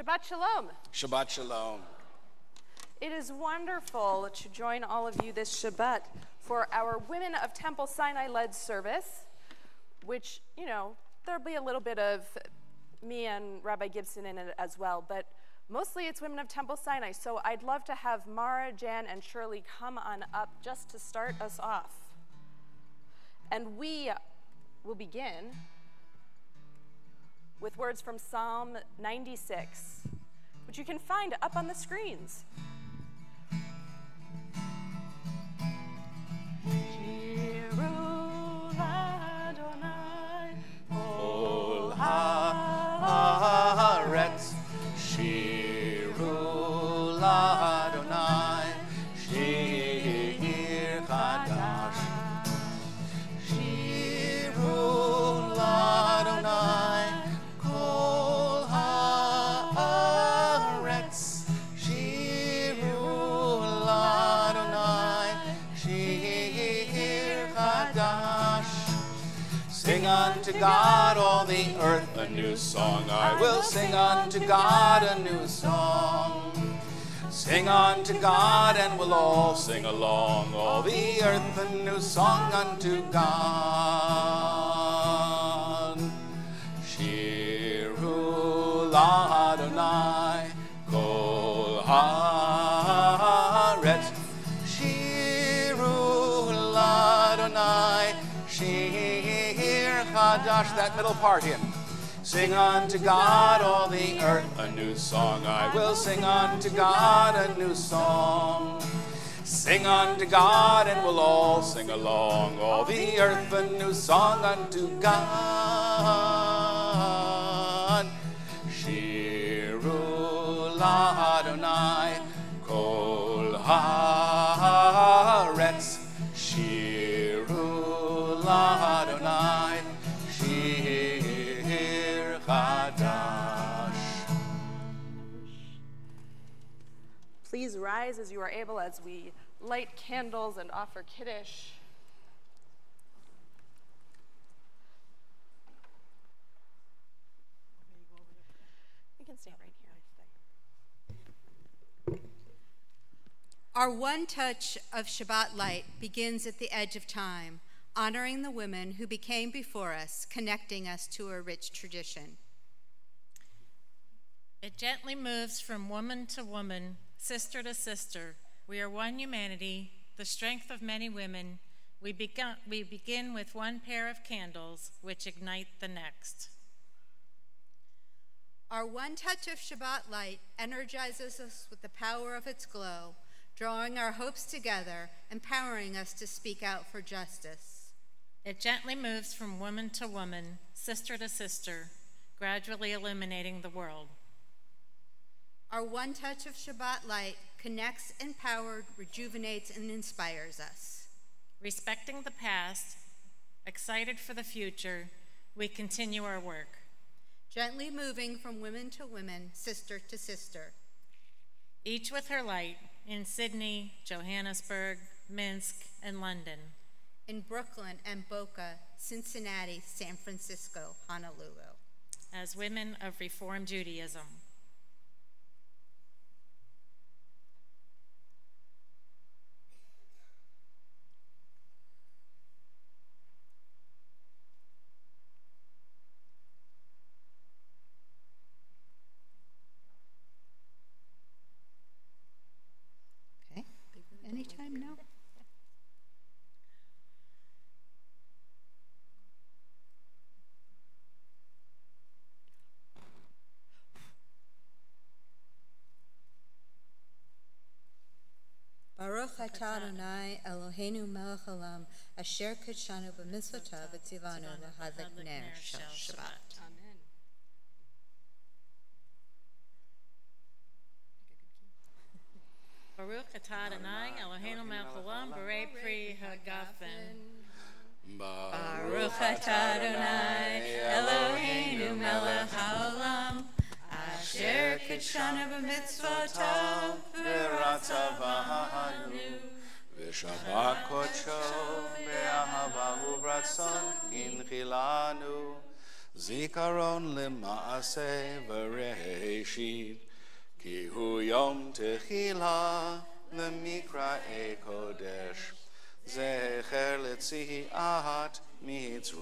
Shabbat Shalom. Shabbat Shalom. It is wonderful to join all of you this Shabbat for our Women of Temple Sinai-led service, which, there'll be a little bit of me and Rabbi Gibson in it as well, but mostly it's Women of Temple Sinai. So I'd love to have Mara, Jan, and Shirley come on up just to start us off. And we will begin with words from Psalm 96, which you can find up on the screens. Shiru Adonai, Kol haaretz, Shiru Adonai, Shir Chadash, Shiru Adonai, Kol haaretz, Shiru Adonai, Shir Chadash. Sing unto God, all the earth, a new song. I will sing unto God a new song. Sing unto God, and we'll all sing along. All the earth, a new song unto God. Shiru Adonai, Kol haaretz. Shiru Adonai, Shir Chadash. That middle part in. Sing unto God, all the earth, a new song. I will sing unto God a new song. Sing unto God, and we'll all sing along. All the earth, a new song unto God. Shiru Adonai, Kol haaretz. Shiru Adonai, Shir Chadash. Please rise as you are able as we light candles and offer Kiddush. You can stay right here. Our one touch of Shabbat light begins at the edge of time, honoring the women who became before us, connecting us to a rich tradition. It gently moves from woman to woman, sister to sister. We are one humanity, the strength of many women. We begin with one pair of candles, which ignite the next. Our one touch of Shabbat light energizes us with the power of its glow, drawing our hopes together, empowering us to speak out for justice. It gently moves from woman to woman, sister to sister, gradually illuminating the world. Our one touch of Shabbat light connects, empowers, rejuvenates, and inspires us. Respecting the past, excited for the future, we continue our work. Gently moving from women to women, sister to sister. Each with her light in Sydney, Johannesburg, Minsk, and London. In Brooklyn and Boca, Cincinnati, San Francisco, Honolulu. As women of Reform Judaism. Okay, anytime now. Baruch atah Adonai Eloheinu melech haolam asher kidshanu b'mitzvotav v'tzivanu l'hadlik ner shel Shabbat. Amen. Baruch atah Adonai Eloheinu melech haolam b'rei pri hagafen. Baruch atah Adonai Eloheinu melech haolam asher kidshanu b'mitzvotav v'ratzavanu v'shabbat kodsho be'ahava u'bratzon inchilanu Zikaron lema'aseh v'reishit, ki hu yom techila lemikra'e kodesh, zecher letziat Mitzrayim,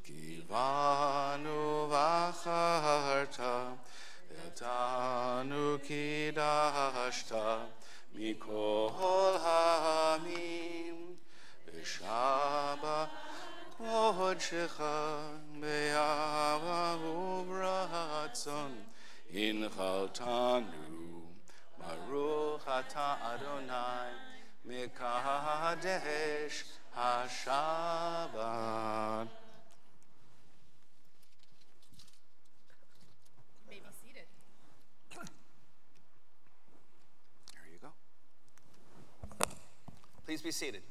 ki vanu v'acharta, etanu kidashta, mikol ha'amim, v'shaba Kodshecha be'ava u'b'ratzon inchaltanu Baruch atah Adonai mekadesh haShabbat. You may be seated. There you go. Please be seated.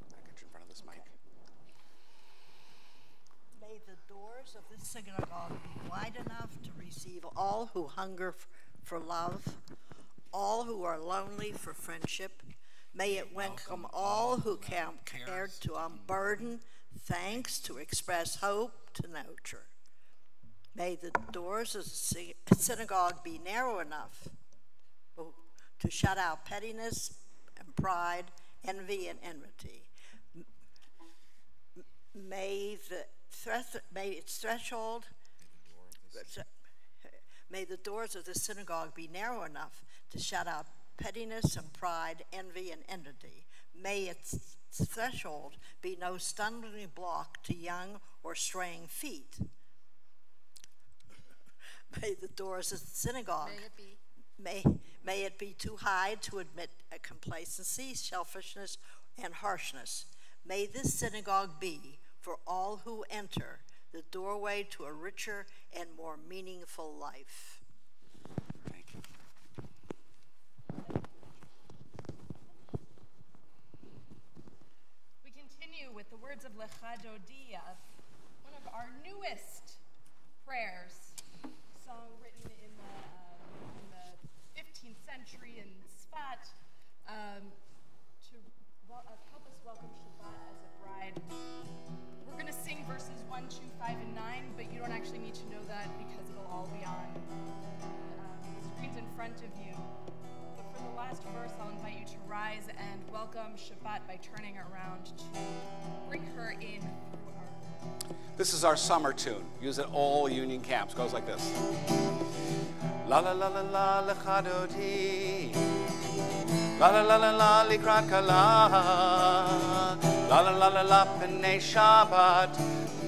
I'll get you in front of this mic. May the doors of this synagogue be wide enough to receive all who hunger for love, all who are lonely for friendship. May it welcome all who come prepared to unburden, thanks to express hope, to nurture. May the doors of the synagogue be narrow enough to shut out pettiness and pride, envy and enmity. May its threshold, may the doors of the synagogue be narrow enough to shut out pettiness and pride, envy and enmity. May its threshold be no stumbling block to young or straying feet. May the doors of the synagogue, may it be too high to admit complacency, selfishness, and harshness. May this synagogue be, for all who enter, the doorway to a richer and more meaningful life. Thank you. We continue with the words of Lecha Dodi, one of our newest prayers, a song written in the 15th century in Sfat, to help us welcome Shabbat as a bride. We're going to sing verses 1, 2, 5, and 9, but you don't actually need to know that because it'll all be on the screens in front of you. But for the last verse, I'll invite you to rise and welcome Shabbat by turning around to bring her in through our... This is our summer tune. Use it all union camps. Goes like this. La la la la la lecha dodi. La la la la la likrat kala. La la la la la b'nei Shabbat.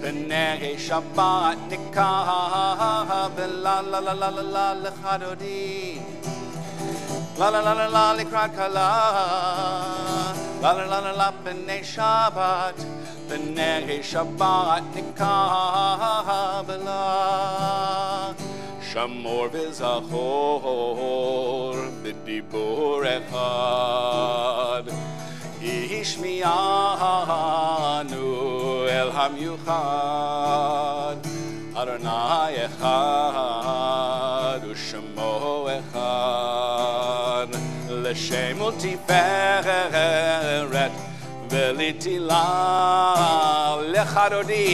B'nei Shabbat nikah. La la la la la la lecha dodi. La la la la la likrat kala. La la la la la b'nei Shabbat. B'nei Shabbat nikah b'la. Shamor v'zachor b'dibur echad. Ishmi'anu el hamyuchad. Adonai echad u'shemo echad. L'shem u'tiferet v'litila lecha dodi.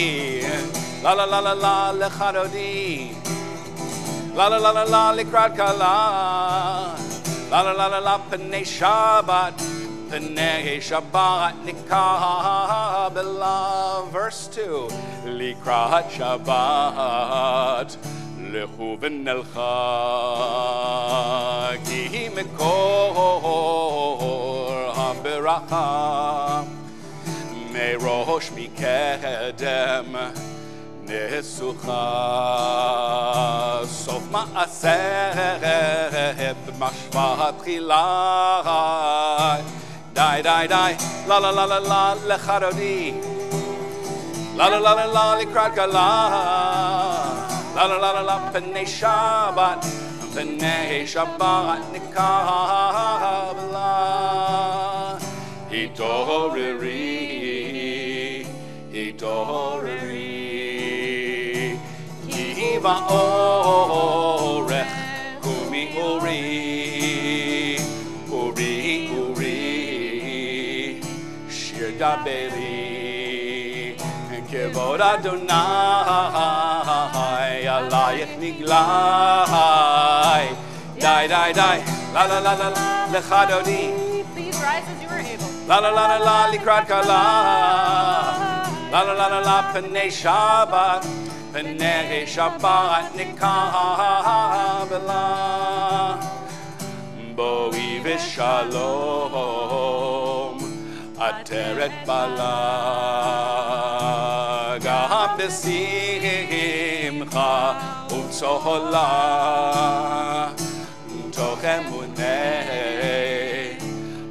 La la la la la lecha dodi. La la la la la likrat kala. La la la la la b'nei Shabbat. B'nei Shabbat nikah b'la. Verse 2. Likrat Shabbat lechu v'nelcha. Ki mekor ha'beracha. Merosh mikedem Nesucha Sof ma'aseh b'mashvat tchila. Die, die, die. La la la la la lecha dodi. La la la la la likrat kala. La la la la la b'nei Shabbat. B'nei Shabbat nikah b'la. Hitoreri, hitoreri. Kiva orech kumi uri. Uri, uri. Shir daberi. Kavod Adonai, Alayich Niglai. Die, die, die. La la la la la. Lechadodi. Please rise as you are able. La la la la la. Likrat Kala. La la la la la. Penei Shabbat. Penei Shabbat. Nikabela. Boi v'shalom. Ateret bala. Gam b'simcha. Utzohola. Tochemunei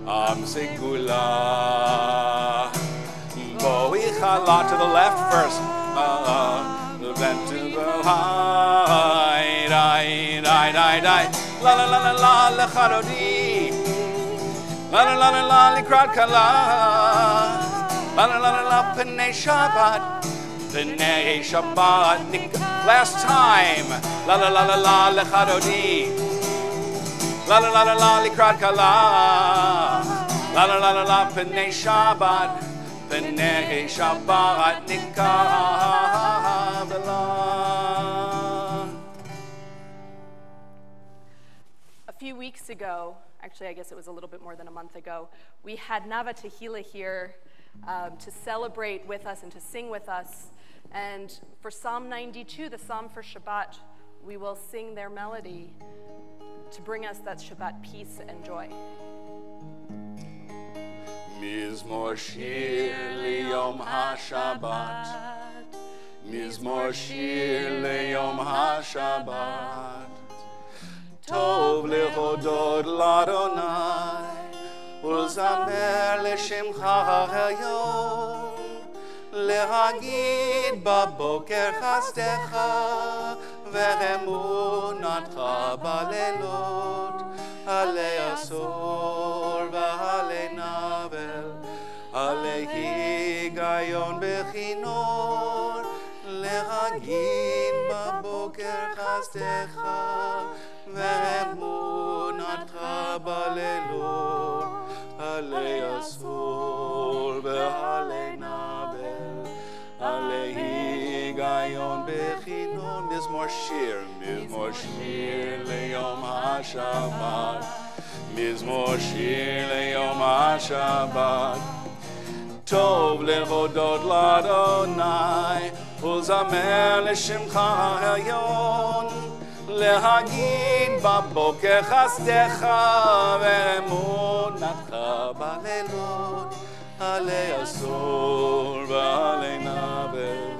Am Segula. Boi chala to the left first. Then to the high. Die, die, die, die. La la la la la lechadodi. La la la la la likrat kala. La la la la la penei Shabbat. Penei Shabbat. Last time. La la la la la lechadodi. La la la la la likrat kala. La la la la la penei Shabbat. Penei Shabbat nikabela. A few weeks ago, actually I guess it was a little bit more than a month ago, we had Nava Tehillah here to celebrate with us and to sing with us. And for Psalm 92, the Psalm for Shabbat, we will sing their melody to bring us that Shabbat peace and joy. Mizmor shir liyom ha-Shabbat. Mizmor shir liyom ha-Shabbat. Tov lehodod l'Adonai. Ulzamer l'shimcha hayom. Lehagid baboker chasdecha. ואמונתך בלילות, עלי עשור ועלי נבל, עלי היגיון בכינור, להגיד בבוקר חסדך, ואמונתך בלילות, עלי עשור ועלי נבל, עלי היגיון בכינור. Mizmor shir leyom ha-Shabbat. Mizmor shir leyom ha-Shabbat. Tov lehodot l'Adonai, ulzamer l'shimcha hayom. Lehagid baboker chasdecha, ve'emunatcha b'leilot. Alei asor v'alei navel.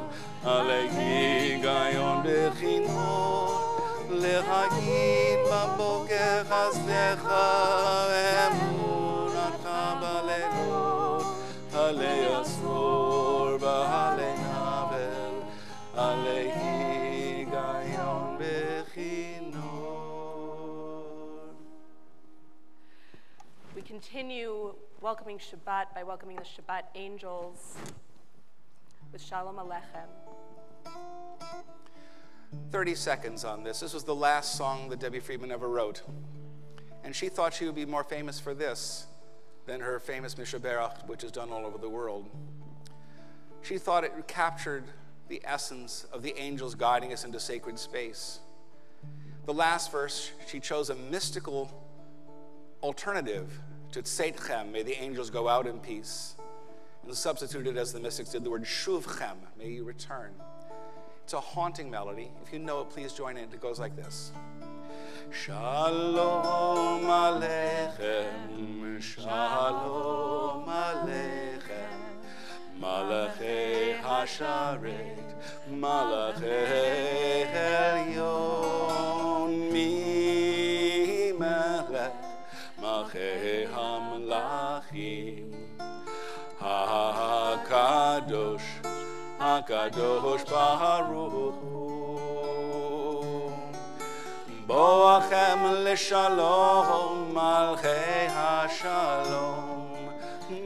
עלי היגיון בכינור, להגיד בבוקר חסדך ואמונתך בלילות, עלי עשור ועלי נבל, עלי היגיון בכינור. We continue welcoming Shabbat by welcoming the Shabbat angels with Shalom Aleichem. 30 seconds on this. This was the last song that Debbie Friedman ever wrote. And she thought she would be more famous for this than her famous Mishaberach, which is done all over the world. She thought it captured the essence of the angels guiding us into sacred space. The last verse, she chose a mystical alternative to Tzeitchem, may the angels go out in peace, and substituted, as the mystics did, the word Shuvchem, may you return. It's a haunting melody. If you know it, please join in. It goes like this. Shalom Aleichem, Shalom Aleichem, Malachei Hasharet, Malachei Elyon, Mi Melech, Malchei Hamlachim, HaKadosh, HaKadosh Baruch Hu. Boachem l'shalom, Malchei HaShalom,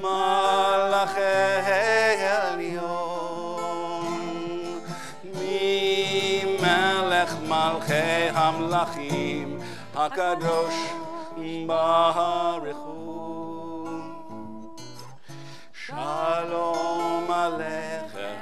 Malachei Elyon, Mi Melech Malchei Hamlachim, HaKadosh Baruch Hu. Shalom Aleichem,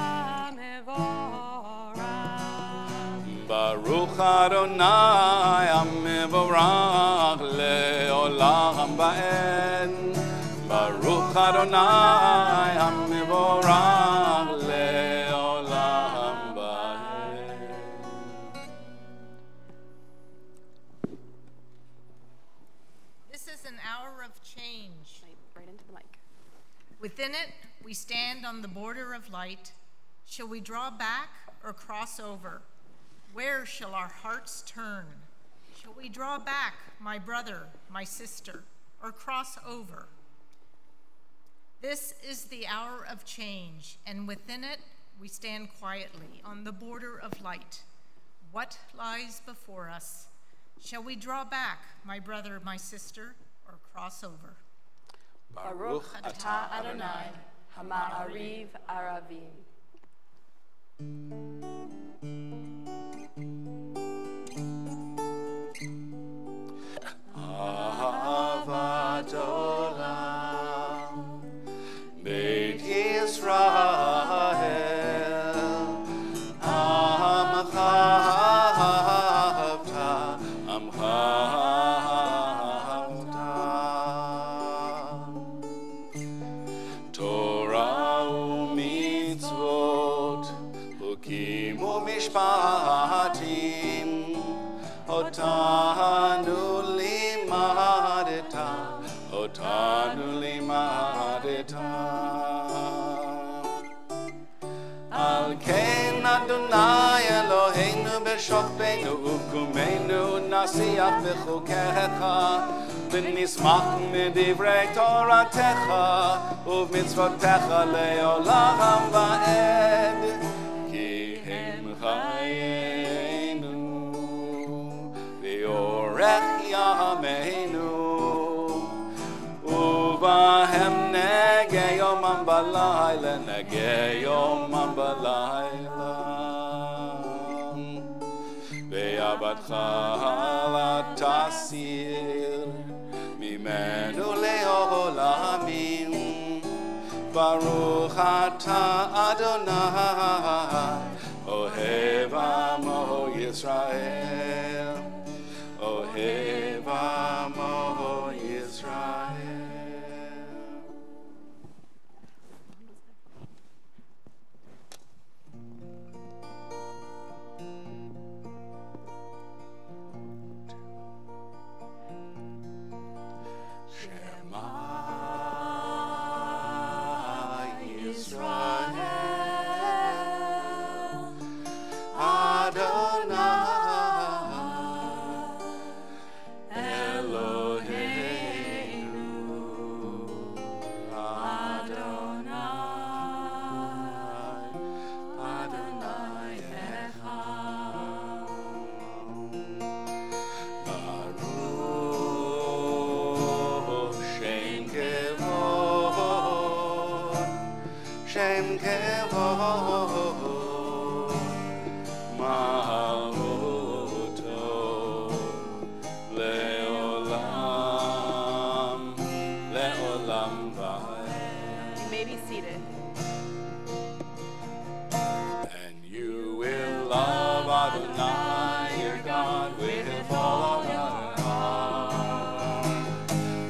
Adonai Amivorach leolam ba'ed. Baruch Adonai Amivorach leolam ba'ed. This is an hour of change. Right into the mic. Within it, we stand on the border of light. Shall we draw back or cross over? Where shall our hearts turn? Shall we draw back, my brother, my sister, or cross over? This is the hour of change, and within it, we stand quietly on the border of light. What lies before us? Shall we draw back, my brother, my sister, or cross over? Baruch atah Adonai, Hama'ariv Aravim. Ahavat olam, Beit Yisrael, Amcha ahavta, Amcha ahavta. Torah u'mitzvot, Chukim u'mishpatim, Otanu limadeta, Otanu limadeta. Al kein Adonai Eloheinu b'shokbeinu u'kumeinu nasiach b'chukecha, v'nismach midivrei Toratecha u'v'mitzvotecha le'olam va'ed. Ki hem chayenu v'yorech yameinu uvahem negei yomam balayla, negei yomam balayla. Ve'avatcha latasir mimenu le'olamim. Baruch atah Adonai ohev amo Yisrael, ohev amo Yisrael. Shema Yisrael, Adonai Eloheinu, Adonai, Adonai Echad. Baruch Shem Kevod, Shem Kevod, Malchuto leolam, leolam va'ed. You may be seated. And you will love Adonai your God with all your heart,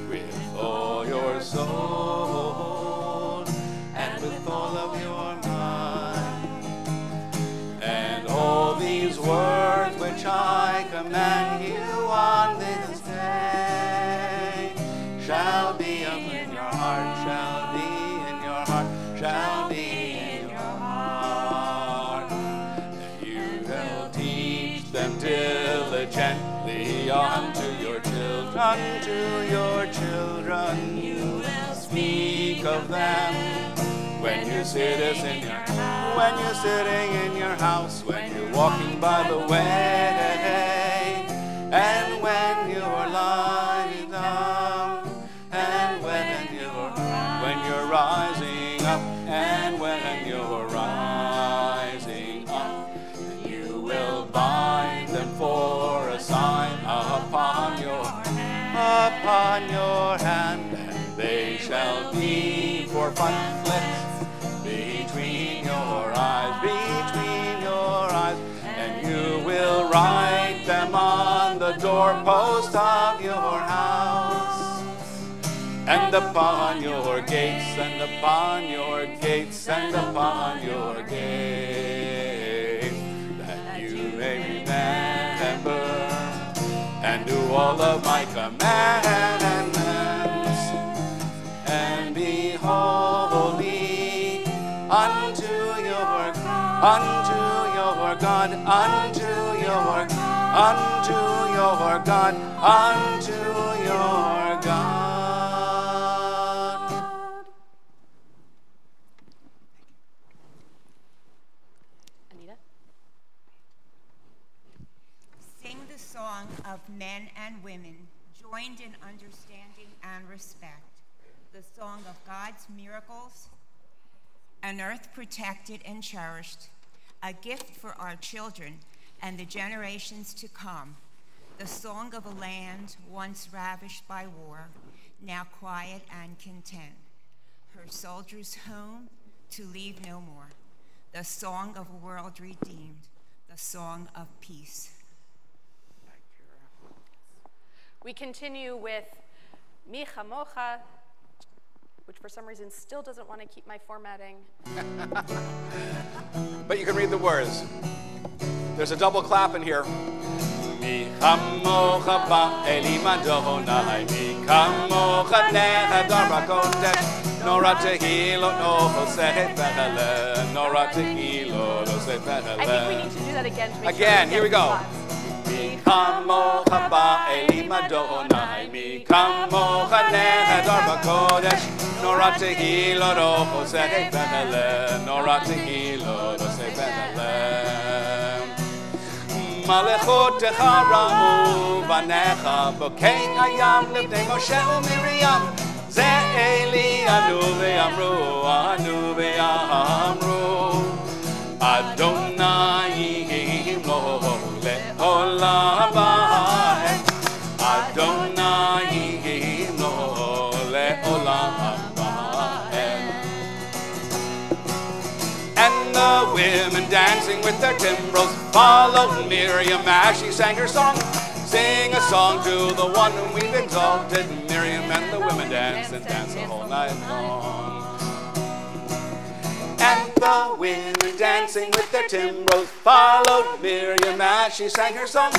with all your soul, and with all of your mind. And all these words which I command you on this day shall be in your heart, shall be in your heart, shall be in your heart. And you will teach them diligently unto your children, You will speak of them when you're sitting in your house, when you're walking by the way, and when you're lying down, and when you're rising up, and when you're rising up. And you will bind them for a sign upon your hand, and they shall be for frontlets between your eyes, and you will write on the doorpost of your house, and upon your gates, and upon your gates, and upon your gates, that you may remember and do all of my commandments, and be holy unto your God, unto your God, unto your God, unto your God. Amida? Sing the song of men and women, joined in understanding and respect, the song of God's miracles, an earth protected and cherished, a gift for our children and the generations to come, the song of a land once ravished by war, now quiet and content, her soldiers home to leave no more, the song of a world redeemed, the song of peace. We continue with Mi Chamocha, which for some reason still doesn't want to keep my formatting. But you can read the words. There's a double clap in here. Mi chamocha ba'elim Adonai, mi chamocha nehadar b'kodesh, nora tehilot no choseh v'heleh, nora tehilot no choseh v'heleh. I think we need to do that again to make Again, sure here we go. Mi chamocha ba'elim Adonai, mi chamocha nehadar b'kodesh, nora tehilot no choseh v'heleh, nora tehilot no choseh v'heleh. Malechotecha ra'u vanecha b'kei hayam lifnei Moshe u'Miriam, ze Eli anu ve'amru Adonai lo le'olam va'ed, Adonai lo le'olam va'ed. And the women dancing with their timbrels followed Miriam as she sang her song. Sing a song to the one whom we've exalted. Miriam and the women danced and danced the whole night long. And the women dancing with their timbrels followed Miriam as she sang her song.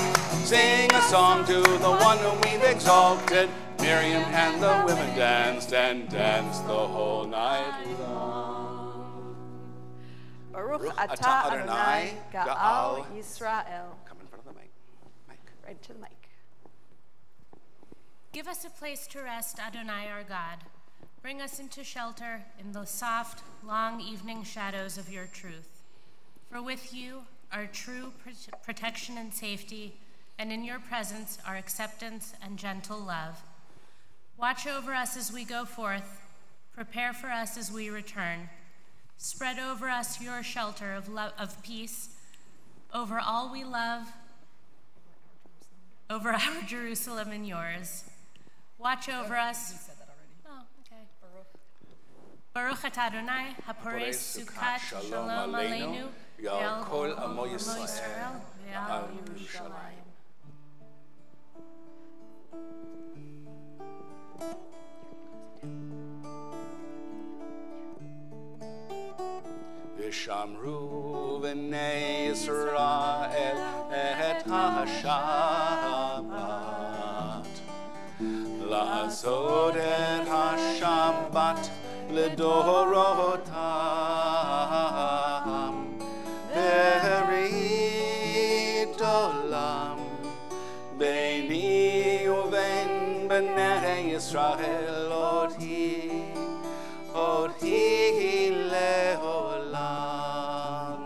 Sing a song to the one whom we've exalted. Miriam and the women danced and danced the whole night long. Baruch atah Adonai Ga'al Yisrael. Come in front of the mic. Right to the mic. Give us a place to rest, Adonai our God. Bring us into shelter in the soft, long evening shadows of your truth. For with you are true protection and safety, and in your presence are acceptance and gentle love. Watch over us as we go forth. Prepare for us as we return. Spread over us your shelter of peace, over all we love, over our Jerusalem and yours. Watch over us. You said that already. Oh, okay. Baruch atah Adonai, haporei sukat shalom aleinu, ve'al kol amo Yisrael, ve'al Yerushalayim. V'shamru v'nei Yisrael et ha-Shabbat, la'asod et ha-Shabbat l'dorotam, berit olam, beini u'bein b'nei Yisrael oti le'olam.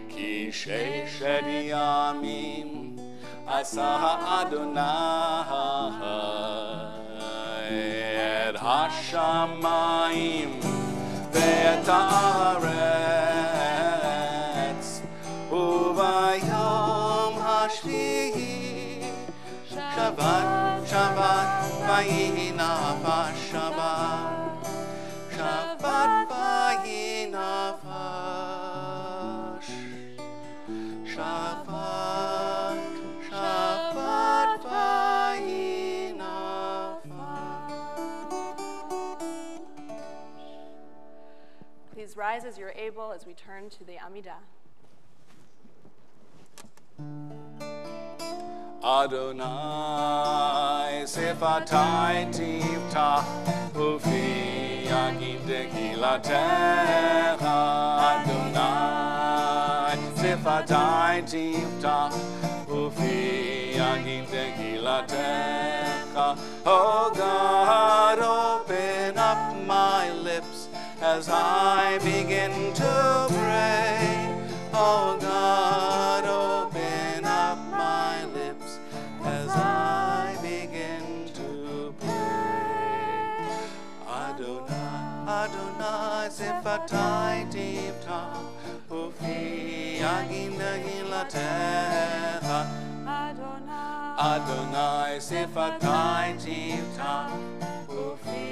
Ki sheshet yamim asa Adonai et hashamayim ve'et haaretz, u'bayom hashvi'i Shabbat, Shabbat, vayinafash Shabbat, Shabbat, vayinafash Shabbat. rise as you're able as we turn to the Amida. Adonai Sifatai Tivta Ufi Yagim Dekilatecha Adonai Sifatai Tivta Ufi Yagim Dekilatecha. Oh God, open up my lips as I begin to pray. Oh God, open up my lips as I begin to pray. Adonai Sifatai Tivta Ufi Yagim Dekilatecha Adonai Sifatai Tivta Ufi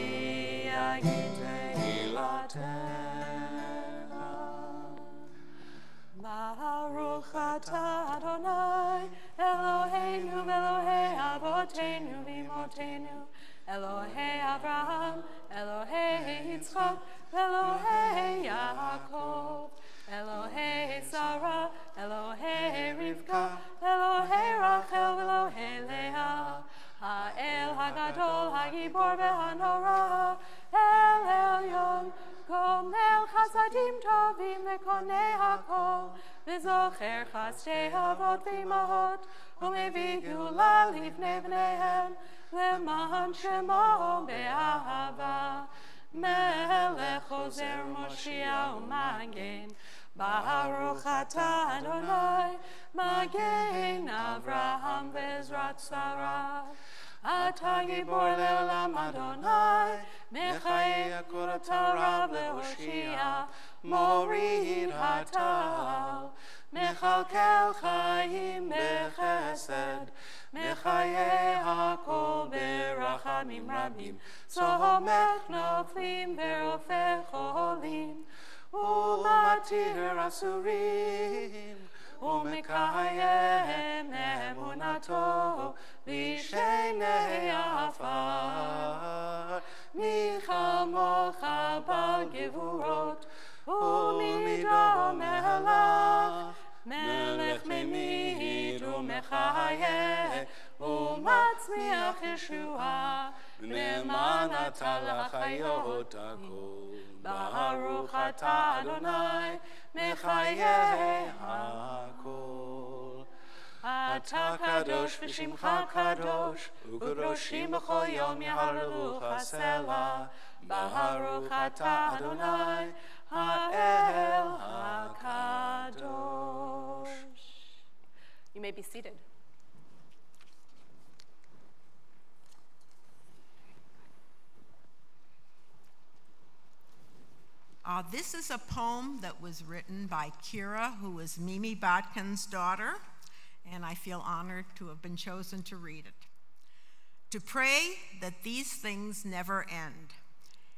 Yagim Dekilatecha. Baruch atah Adonai Eloheinu Elohei Avotenu v'Imotenu Elohei Avraham Elohei Yitzchak Elohei Yaakov Elohei Sarah Elohei Rivka Elohei Rachel Elohei Leah Ha'el Hagadol Hagibor v'Hanora El Elyon Gomel Chasadim Tovim Lekonei Hakol V'Zocher Chasdei Avot v'Imahot U'Mevi Geula Livnei Bneihem Le'man Shemo Be'ahava Melech Ozer Moshiach U'Magen Baruch atah Adonai Magen Avraham Ve'ezrat Sarah Atah Gibor Le'olam Adonai Mechayeh Kurotarav Le'Hoshia Morid Hatal Mechalkel Chaim Bechesed Mechayeh Hakol Berachamim Rabim Tzomech Noflim Ve'rofeh Cholim Umatir Asurim Umekayem Emunato Vishenei Afar Michamocha Bal Gevurot Umido Melach Melech Memid Umechayeh Umatzmiach Yeshua Ne'eman Ata L'Chayot Hakol Baruch atah Adonai Mechayeh Hakol. Ata Kadosh v'Shimcha Kadosh U'Kadoshim b'chol yom Yaharelucha Selah. Baruch atah Adonai Ha'el HaKadosh. You may be seated. This is a poem that was written by Kira, who is Mimi Botkin's daughter, and I feel honored to have been chosen to read it. To pray that these things never end.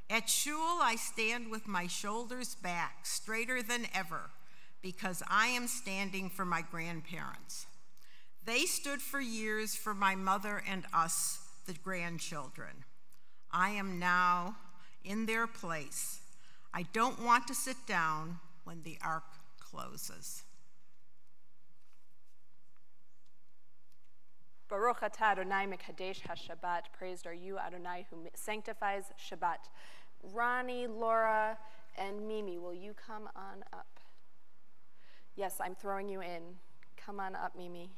At shul, I stand with my shoulders back, straighter than ever, because I am standing for my grandparents. They stood for years for my mother and us, the grandchildren. I am now in their place. I don't want to sit down when the ark closes. Baruch atah Adonai Mekadesh HaShabbat. Praised are you, Adonai, who sanctifies Shabbat. Ronnie, Laura, and Mimi, will you come on up? Yes, I'm throwing you in. Come on up, Mimi.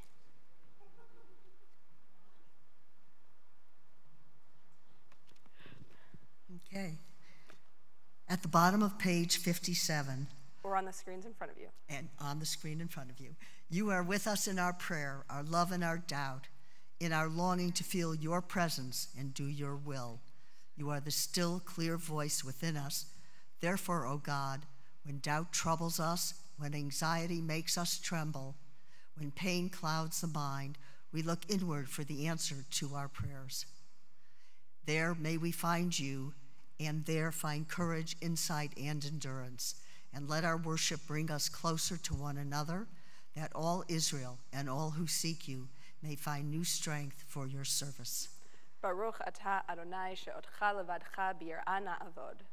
Okay. At the bottom of page 57, Or on the screens in front of you. and on the screen in front of you, you are with us in our prayer, our love and our doubt, in our longing to feel your presence and do your will. You are the still, clear voice within us. Therefore, O God, when doubt troubles us, when anxiety makes us tremble, when pain clouds the mind, we look inward for the answer to our prayers. There may we find you, and there find courage, insight, and endurance. And let our worship bring us closer to one another, that all Israel and all who seek you may find new strength for your service. Baruch atah Adonai she'otcha levadcha b'yir'ah na'avod.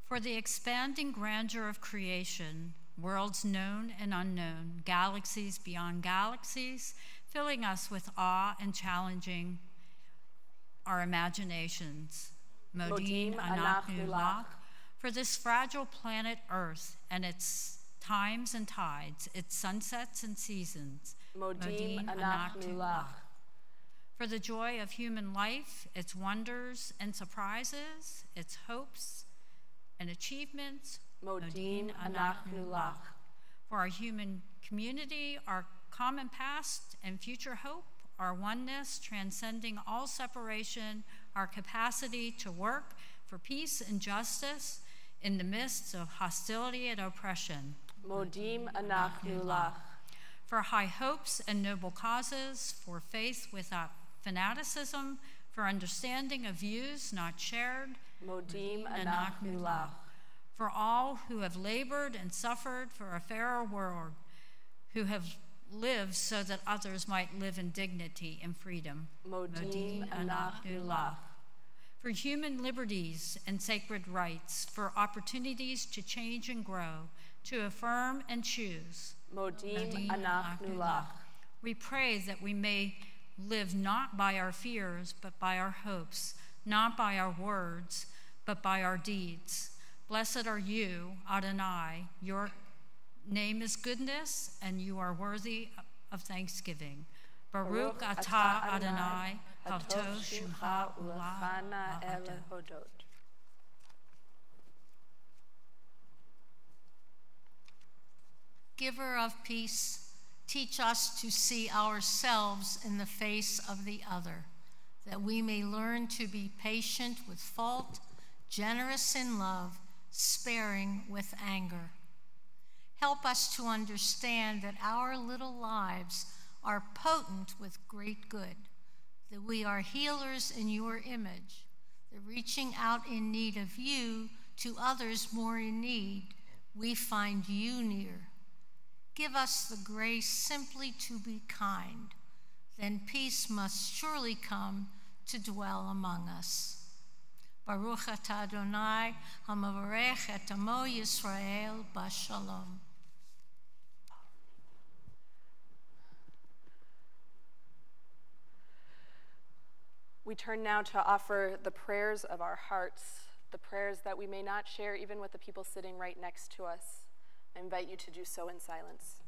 For the expanding grandeur of creation, worlds known and unknown, galaxies beyond galaxies, filling us with awe and challenging our imaginations. Modim anachnu lach. For this fragile planet Earth and its times and tides, its sunsets and seasons. Modim anachnu lach. For the joy of human life, its wonders and surprises, its hopes and achievements. Modim anachnu lach. For our human community, our common past and future hope, our oneness transcending all separation, our capacity to work for peace and justice in the midst of hostility and oppression. Modim anachnu lach. For high hopes and noble causes, for faith without fanaticism, for understanding of views not shared. Modim anachnu lach. For all who have labored and suffered for a fairer world, who have lived so that others might live in dignity and freedom. Modim anachnu lach. For human liberties and sacred rights, for opportunities to change and grow, to affirm and choose. Modim anachnu lach. We pray that we may live not by our fears, but by our hopes, not by our words, but by our deeds. Blessed are you, Adonai. Your name is goodness, and you are worthy of thanksgiving. Baruch atah Adonai, havto shemcha ulachana el hodot. Giver of peace, teach us to see ourselves in the face of the other, that we may learn to be patient with fault, generous in love, sparing with anger. Help us to understand that our little lives are potent with great good, that we are healers in your image, that reaching out in need of you to others more in need, we find you near. Give us the grace simply to be kind, then peace must surely come to dwell among us. Baruch atah Adonai, hamavarech et amo Yisrael b'shalom. We turn now to offer the prayers of our hearts, the prayers that we may not share even with the people sitting right next to us. I invite you to do so in silence.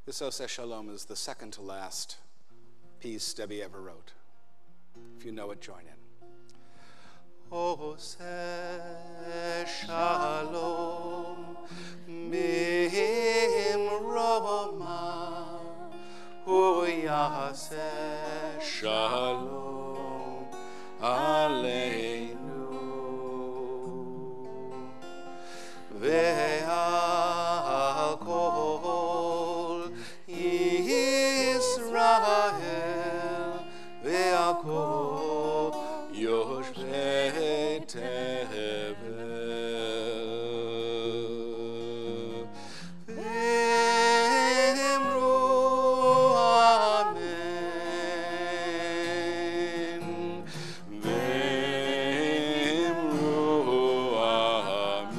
This WoTS Shalom is the second to last piece Debbie ever wrote. If you know it, join in. WoTS Shalom b'imroma uyaseh shalom aleinu ve'al kol Yisrael ve'al kol yoshvei tevel ve'emru amen ve'emru amen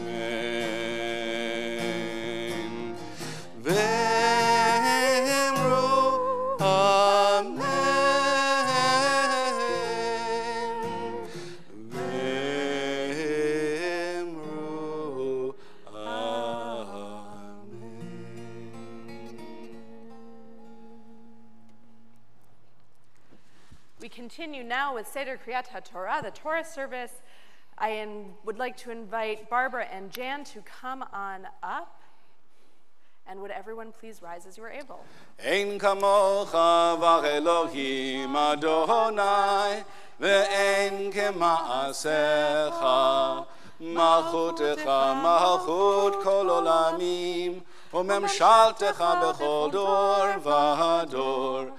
ve'emru amen ve'emru amen. We continue now with Seder Kriyat HaTorah, the Torah service. would like to invite Barbara and Jan to come on up. And would everyone please rise as you are able? Ein kamocha v'Elohim Adonai ve'ein kema'asecha malchutecha malchut kol olamim u'memshaltecha bechol dor v'dor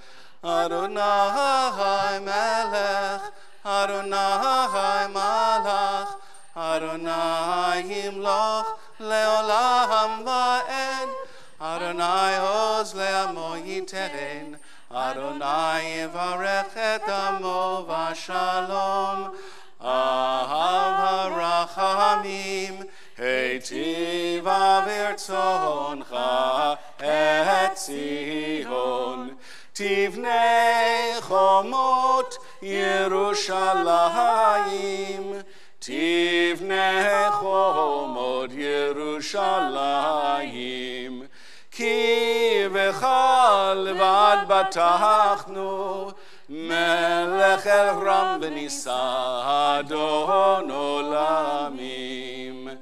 Adonai melech Adonai malach Adonai yimloch leolam va'ed Adonai oz le'amo yiteren Adonai yivarech et amo v'shalom Ahav harachamim heitiv avirtzoncha et Zion Tivnei chomot Yerushalayim Tivnei chomot Yerushalayim Ki v'chal levad batachnu Melech el ram v'nisa adon olamim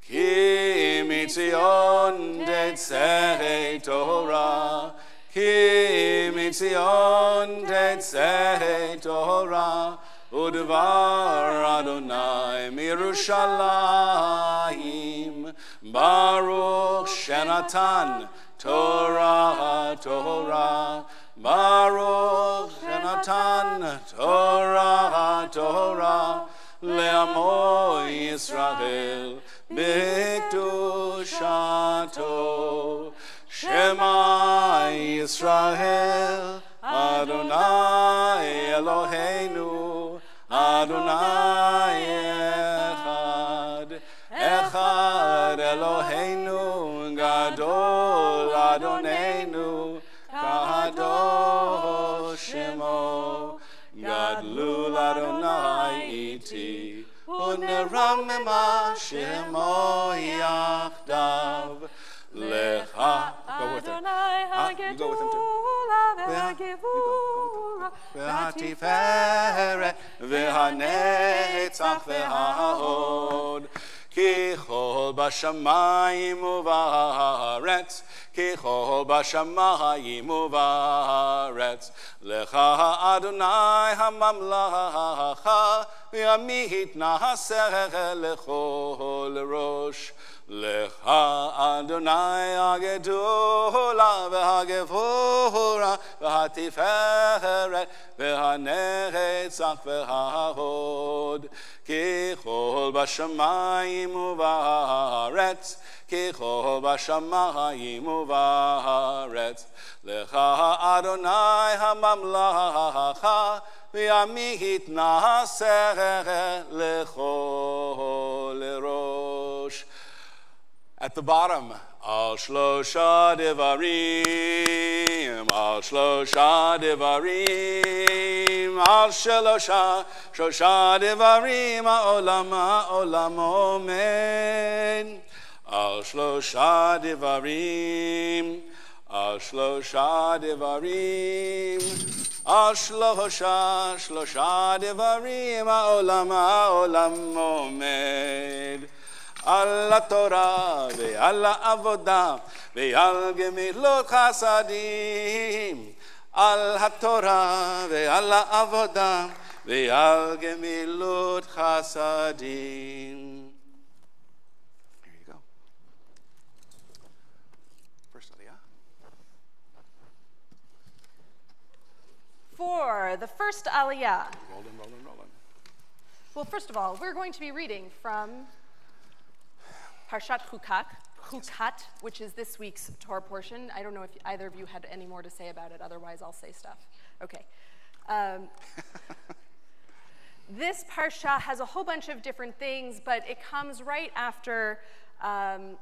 Ki mitzion tetzei Torah Ki mitzion tetzei Torah Udvar Adonai mirushalayim Baruch Shenatan Torah Torah Baruch Shenatan Torah Torah Le'amo Yisrael B'kedushato Shema Yisrael Adonai Eloheinu Adonai Echad Echad Eloheinu Gadol Adonenu Kadosh Shemo Gadlul Adonai Iti Uneramema Shemo Yachdav Lecha. Go with it. You go with him too. V'hatiferet v'hanetzach v'hahod Ki chol b'shamayim u'va'aretz Ki chol b'shamayim u'va'aretz Lecha Adonai hamamlacha V'yamit na'aseh lechol rosh Lecha Adonai hagedula v'hagevura v'hatiferet v'hanetzach v'hahod Ki chol b'shamayim u'va'aretz Ki chol b'shamayim u'va'aretz Lecha Adonai hamamlacha v'yamit na'aseh lechol rosh At the bottom, Al Shlosha Devarim, Al Shlosha Devarim, Al Shlosha Devarim, Olam Omen, Al Shlosha Devarim, Al Shlosha Devarim, Al Shlosha Devarim, Olam Omen. Al Torah ve'al avodah ve'al gemilot chasadim Al Torah ve'al avodah ve'al gemilot chasadim Here you go. First aliyah. For the first aliyah. Rolling. Well, first of all, we're going to be reading from Parshat Chukat, which is this week's Torah portion. I don't know if either of you had any more to say about it. Otherwise, I'll say stuff. Okay. This parsha has a whole bunch of different things, but it comes right after some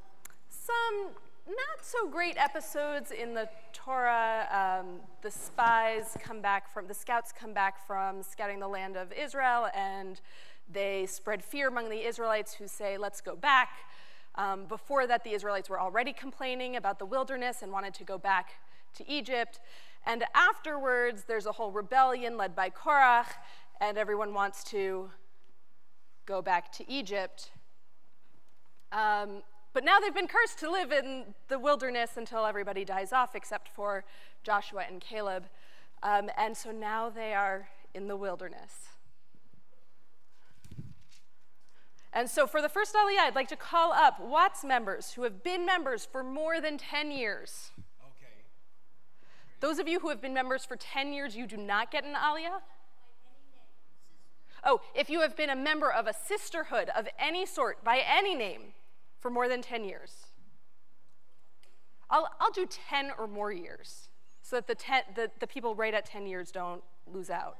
not so great episodes in the Torah. The scouts come back from scouting the land of Israel, and they spread fear among the Israelites who say, let's go back. Before that, the Israelites were already complaining about the wilderness and wanted to go back to Egypt. And afterwards, there's a whole rebellion led by Korach, and everyone wants to go back to Egypt. But now they've been cursed to live in the wilderness until everybody dies off except for Joshua and Caleb. And so now they are in the wilderness. And so for the first Aliyah, I'd like to call up WoTS members who have been members for more than 10 years. Okay. Those of you who have been members for 10 years, you do not get an Aliyah? Oh, if you have been a member of a sisterhood of any sort, by any name, for more than 10 years. I'll do 10 or more years so that the people right at 10 years don't lose out.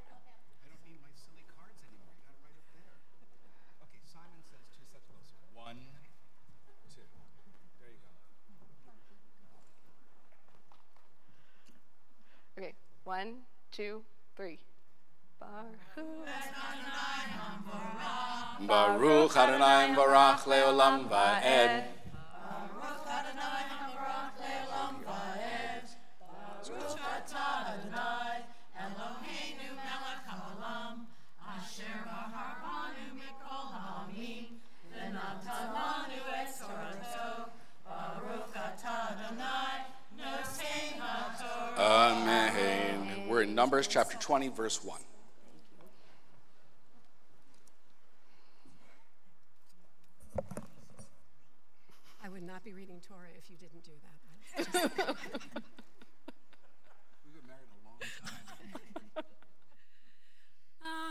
I don't need my silly cards anymore. You got it right up there. Okay, Simon says 2 steps closer. 1, 2. There you go. Okay, 1, 2, 3. Baruch Adonai Barach Leolam Va'ed. Baruch Adonai Barach Leolam Va'ed. Baruch Atah Adonai Eloheinu Melech Haolam Asher Bahar Banu Mikol Ha'amim V'natan Lanu Et Torato Baruch Atah Adonai Nosei HaTorah. Amen. We're in Numbers chapter 20, verse 1. I would not be reading Torah if you didn't do that. We've been married a long time.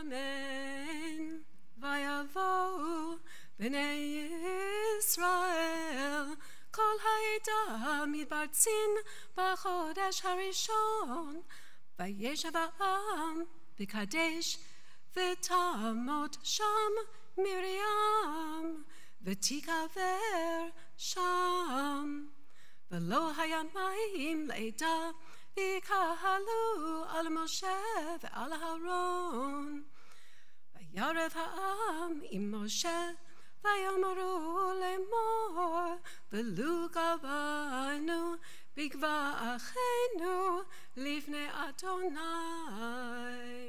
Amen. Vayavo b'nei Yisrael kol ha'eda mitbartzin b'chodesh harishon vayeshav ha'am b'kadesh v'tamot sham Miriam v'tikaver sham v'lo hayan ma'im le'eda v'kahalu al Moshe ve'al Haron v'yarev ha'am im Moshe v'yomaru lemor v'lu gavanu b'gva'achenu livnei Adonai.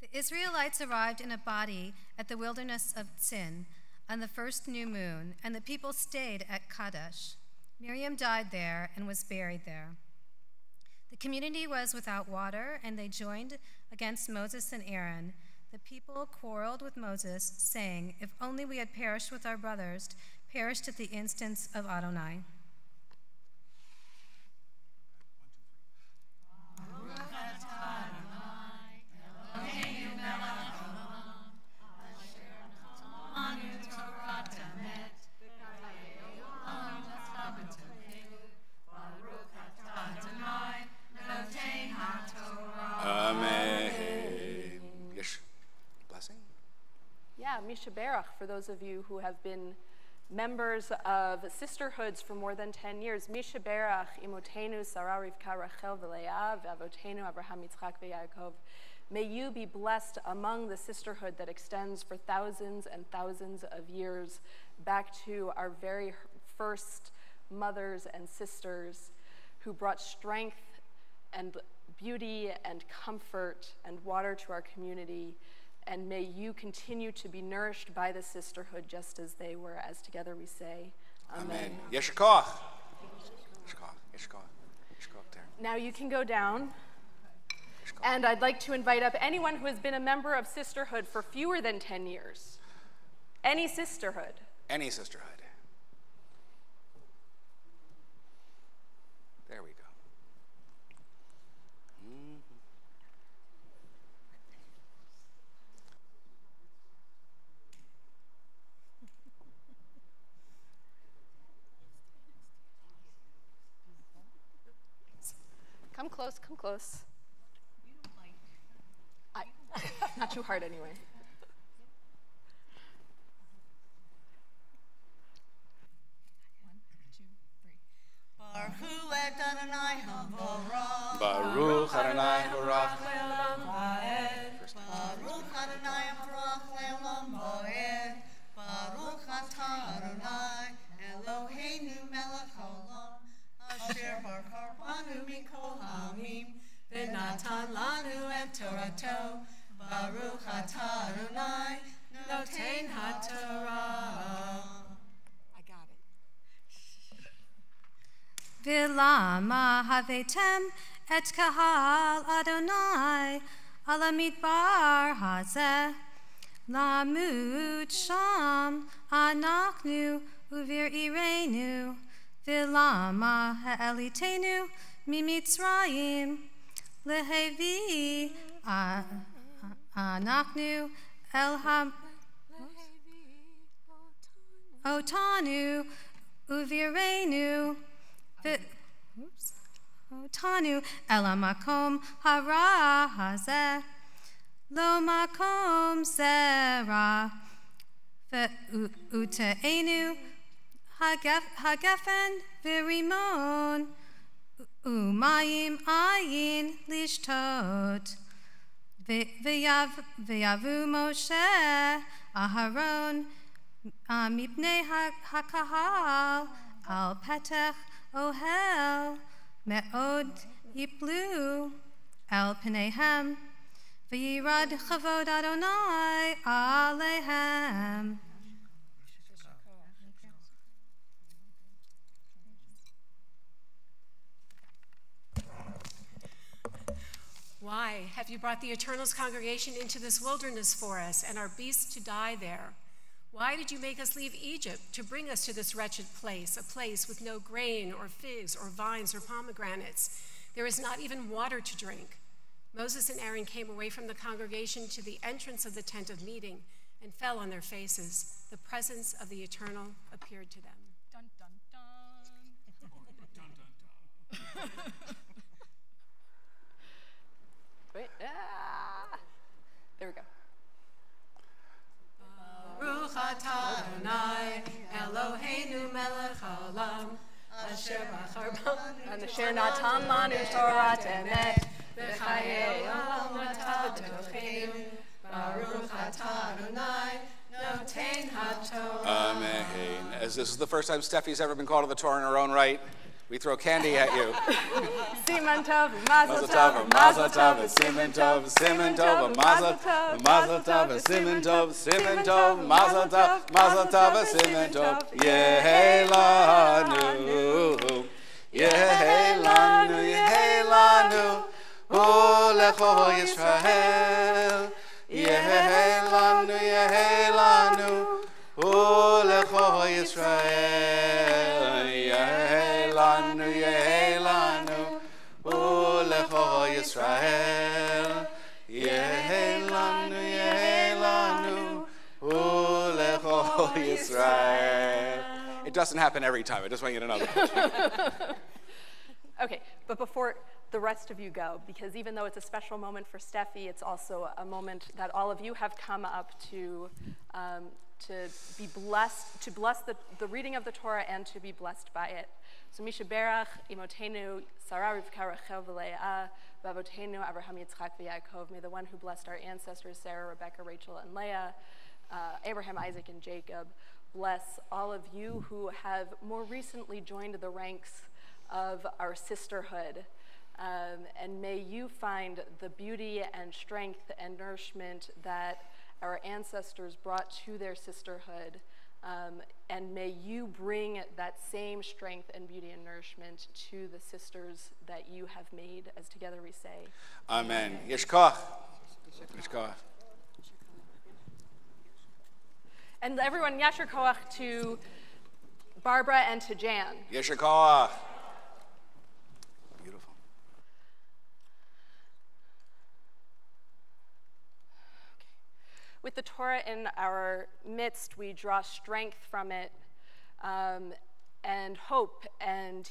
The Israelites arrived in a body at the wilderness of Tzin on the first new moon, and the people stayed at Kadesh. Miriam died there and was buried there. The community was without water, and they joined against Moses and Aaron. The people quarreled with Moses, saying, "If only we had perished with our brothers, perished at the instance of Adonai." Mishaberach, for those of you who have been members of sisterhoods for more than 10 years. Mishaberach, Imotenu, Sarah, Rivka, Rachel, V'Leah, Avotenu, Abraham, Yitzchak, V'Yaakov. May you be blessed among the sisterhood that extends for thousands and thousands of years back to our very first mothers and sisters who brought strength and beauty and comfort and water to our community. And may you continue to be nourished by the sisterhood just as they were, as together we say, Amen. Yesher koach. Yesher koach. Yesher koach. Yesher koach there. Now you can go down. And I'd like to invite up anyone who has been a member of sisterhood for fewer than 10 years. Any sisterhood. Any sisterhood. There we go. Come close, come close. Not too hard anyway. Baruch Adonai Havorah. Baruch Adonai Barach. Baruch Adonai Barach Leolam Va'ed. Baruch Atah Adonai lanu mikol ha'amim, v'natan lanu et Torato, Baruch atah Adonai, noten haTorah. I got it. V'lama havetem et kahal Adonai, ala midbar hazeh, lamut sham anachnu uvir irenu, v'lama ha'elitenu mimitzrayim, lehevi anachnu el otanu uvirenu, otanu el makom hara hazeh, lo makom zera, ve'uteinu hagefen virimon, umayim ayin lishtot, ve'yavu Moshe Aharon mipnei hakahal al petech ohel me'od yiplu el pneihem, v'yirad chavod Adonai alehem. Why have you brought the Eternal's congregation into this wilderness for us and our beasts to die there? Why did you make us leave Egypt to bring us to this wretched place, a place with no grain or figs or vines or pomegranates? There is not even water to drink. Moses and Aaron came away from the congregation to the entrance of the tent of meeting and fell on their faces. The presence of the Eternal appeared to them. Dun, dun, dun. Dun, dun, dun. Wait, there we go. Baruch atah Adonai, Eloheinu melech haolam, asher bachar asher natan lanu Torah emet, v'chayei olam natan b'tocheinu, Baruch atah Adonai, noten haTorah. Amen. As this is the first time Steffi's ever been called to the Torah in her own right, we throw candy at you. Siman tov, mazel tov, mazel tov, siman tov, siman tov, mazel tov, mazel tov, siman tov, siman tov, mazel tov, siman tov. Yehei lanu, yehei lanu, yehei lanu, ulecho Yisrael. Yehei lanu, ulecho Yisrael. Yehelanu, ulecho Yisrael. Yehelanu, ulecho Yisrael. It doesn't happen every time. I just want you to know that. Okay, but before the rest of you go, because even though it's a special moment for Steffi, it's also a moment that all of you have come up to be blessed, to bless the reading of the Torah and to be blessed by it. So Misha Berach, Imotenu, Sarah Rivka Rachel v'Leah, Vavotenu Abraham Yitzchak v'Yaakov. May the one who blessed our ancestors, Sarah, Rebecca, Rachel, and Leah, Abraham, Isaac, and Jacob, bless all of you who have more recently joined the ranks of our sisterhood. And may you find the beauty and strength and nourishment that our ancestors brought to their sisterhood. And may you bring that same strength and beauty and nourishment to the sisters that you have made, as together we say. Amen. Yeshkoach. Yeshkoach. And everyone, Yasher Koach to Barbara and to Jan. Yeshkoach. Beautiful. With the Torah in our midst, we draw strength from it, and hope and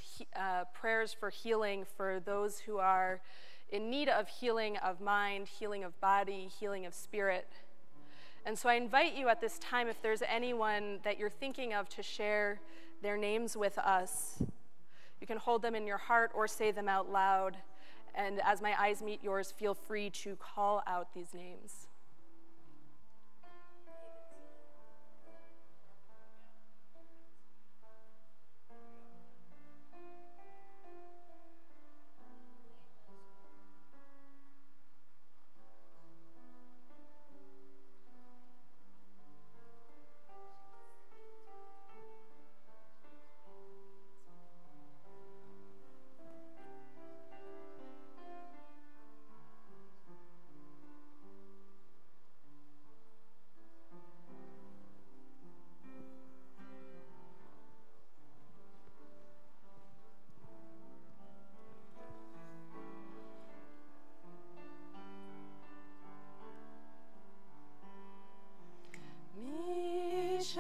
prayers for healing for those who are in need of healing of mind, healing of body, healing of spirit. And so I invite you at this time, if there's anyone that you're thinking of, to share their names with us. You can hold them in your heart or say them out loud. And as my eyes meet yours, feel free to call out these names.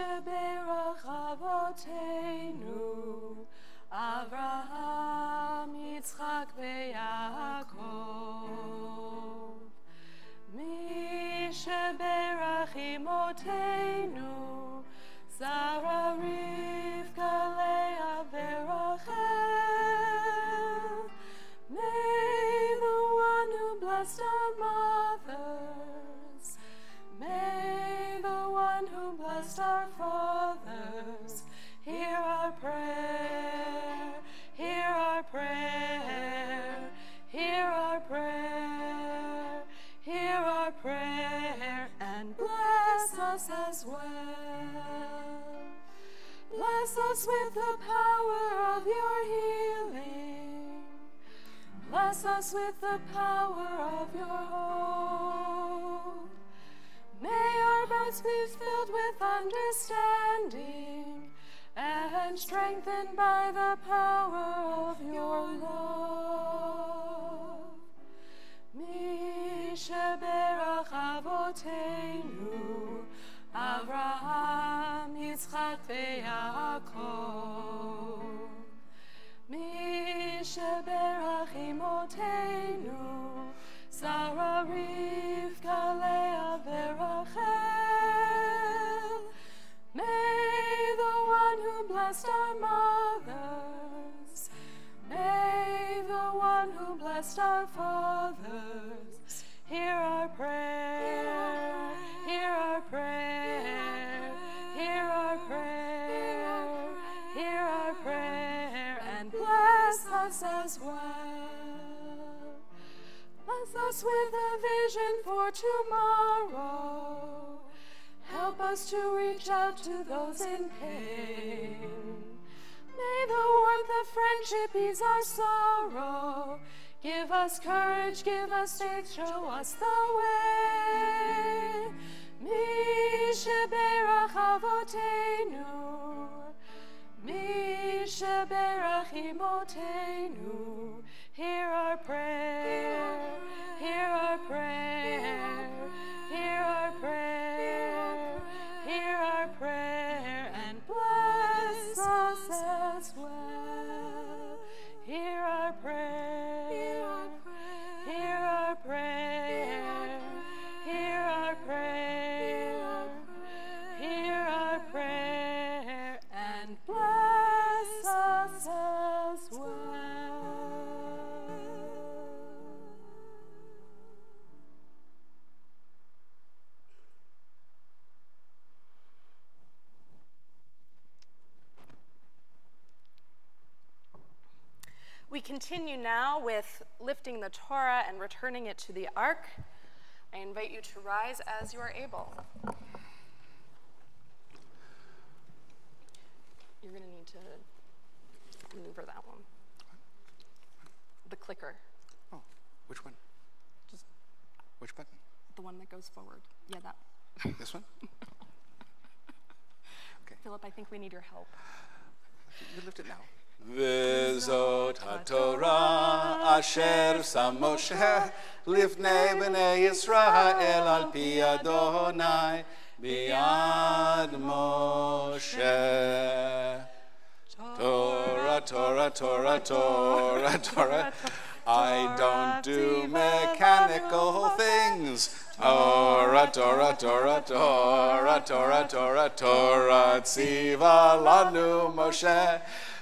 sheberach avoteinu, Avraham, Yitzchak, veYaakov. Mi sheberach imoteinu, Sarah, Rivka, Leah, veRachel. May the one who blessed our mothers, may the one who blessed our fathers, hear our prayer, hear our prayer, hear our prayer, hear our prayer, and bless us as well. Bless us with the power of your healing. Bless us with the power of your hope. May our mouths be filled with understanding and strengthened by the power of your love. Mi sheberach avoteinu, Avraham, Yitzchak, veYaakov. Mi sheberach imoteinu, Sarah, Rivka, Leah, veRachel. May the one who blessed our mothers, may the one who blessed our fathers, hear our prayer, hear our prayer, hear our prayer, hear our prayer, and bless us as well. Bless us with a vision for tomorrow. Help us to reach out to those in pain. May the warmth of friendship ease our sorrow. Give us courage, give us faith, show us the way. Mi sheberach avoteinu, mi sheberach imoteinu. Hear our prayer, hear our prayer, hear our prayer, hear our prayer, and bless us as well. Hear our prayer, hear our prayer, hear our prayer, hear our prayer, and bless us as well. We continue now with lifting the Torah and returning it to the ark. I invite you to rise as you are able. You're going to need to maneuver that one. The clicker. Oh, which one? Just which button? the one that goes forward. Yeah, that. This one? Okay. Philip, I think we need your help. You lift it now. V'zot haTorah asher sam Moshe lifnei bnei Yisrael al pi Adonai biyad Moshe. Torah, Torah, Torah, Torah, Torah. I don't do mechanical things. Torah, Torah, Torah, Torah, Torah, Torah, Torah, tziva lanu Moshe.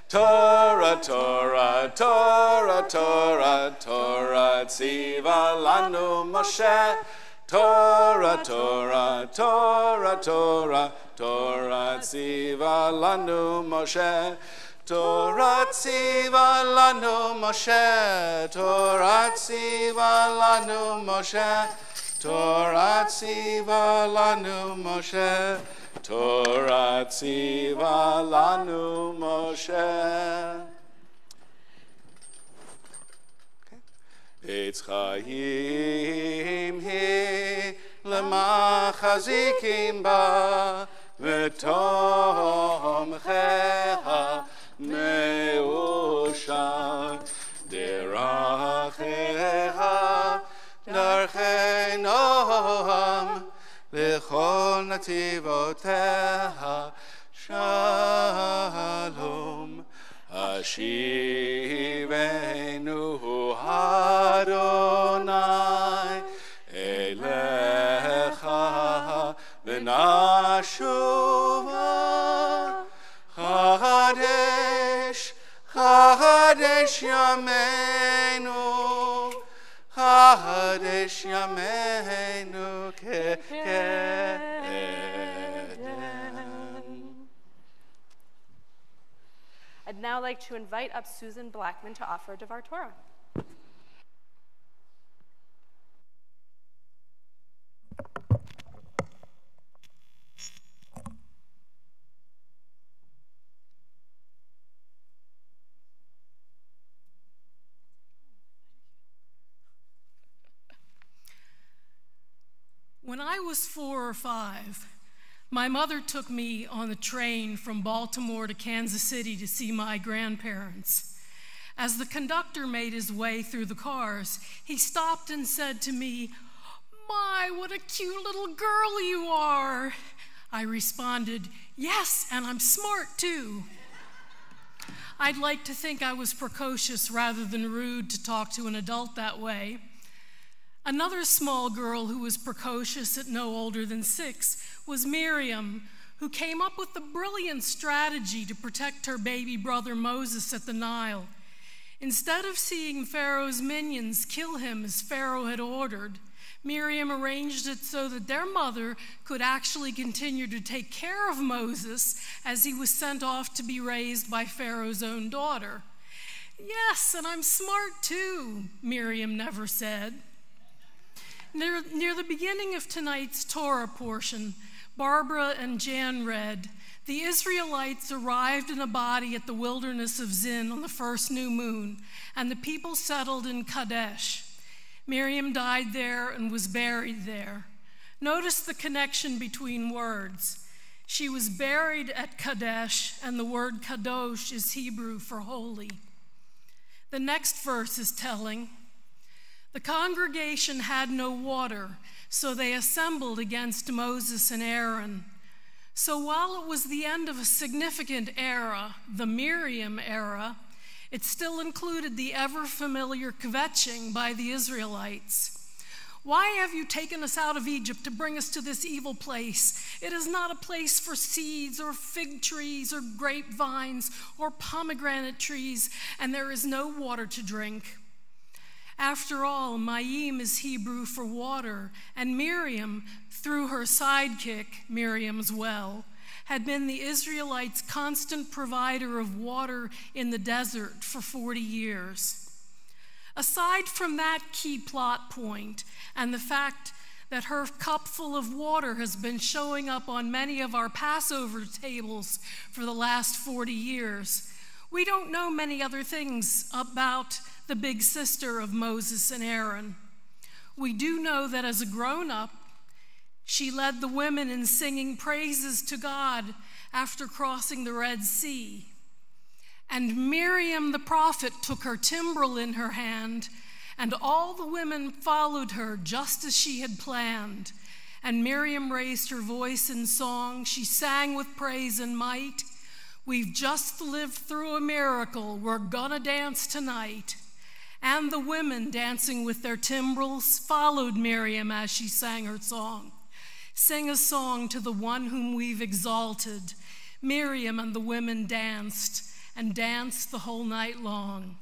Torah, Torah, Torah, Torah, Torah, tziva lanu Moshe. Torah, Torah, Torah, Torah, Torah, tziva lanu Moshe. Torah, tziva lanu Moshe. Torah, tziva lanu Moshe. Torah, tziva lanu Moshe. Torah, tziva lanu Moshe. Eitz chayim hi lema chazikim ba v'tomchecha me'ushar derachecha darchei noam v'chol nativotecha tshuva. Chadesh, Chadesh Yameinu, Chadesh Yameinu Ke'eden. I'd now like to invite up Susan Blackman to offer Devar Torah. When I was 4 or 5, my mother took me on the train from Baltimore to Kansas City to see my grandparents. As the conductor made his way through the cars, he stopped and said to me, "My, what a cute little girl you are." I responded, "Yes, and I'm smart too." I'd like to think I was precocious rather than rude to talk to an adult that way. Another small girl who was precocious at no older than 6 was Miriam, who came up with the brilliant strategy to protect her baby brother Moses at the Nile. Instead of seeing Pharaoh's minions kill him as Pharaoh had ordered, Miriam arranged it so that their mother could actually continue to take care of Moses as he was sent off to be raised by Pharaoh's own daughter. "Yes, and I'm smart too," Miriam never said. Near the beginning of tonight's Torah portion, Barbara and Jan read, "The Israelites arrived in a body at the wilderness of Zin on the first new moon, and the people settled in Kadesh. Miriam died there and was buried there." Notice the connection between words. She was buried at Kadesh, and the word kadosh is Hebrew for holy. The next verse is telling. "The congregation had no water, so they assembled against Moses and Aaron. So while it was the end of a significant era, the Miriam era, it still included the ever-familiar kvetching by the Israelites. 'Why have you taken us out of Egypt to bring us to this evil place? It is not a place for seeds or fig trees or grapevines or pomegranate trees, and there is no water to drink.' After all, Mayim is Hebrew for water, and Miriam, through her sidekick, Miriam's well, had been the Israelites' constant provider of water in the desert for 40 years. Aside from that key plot point and the fact that her cup full of water has been showing up on many of our Passover tables for the last 40 years, we don't know many other things about the big sister of Moses and Aaron. We do know that as a grown-up, she led the women in singing praises to God after crossing the Red Sea. And Miriam the prophet took her timbrel in her hand, and all the women followed her just as she had planned. And Miriam raised her voice in song. She sang with praise and might. "We've just lived through a miracle. We're gonna dance tonight." And the women, dancing with their timbrels, followed Miriam as she sang her song. "Sing a song to the one whom we've exalted." Miriam and the women danced, and danced the whole night long.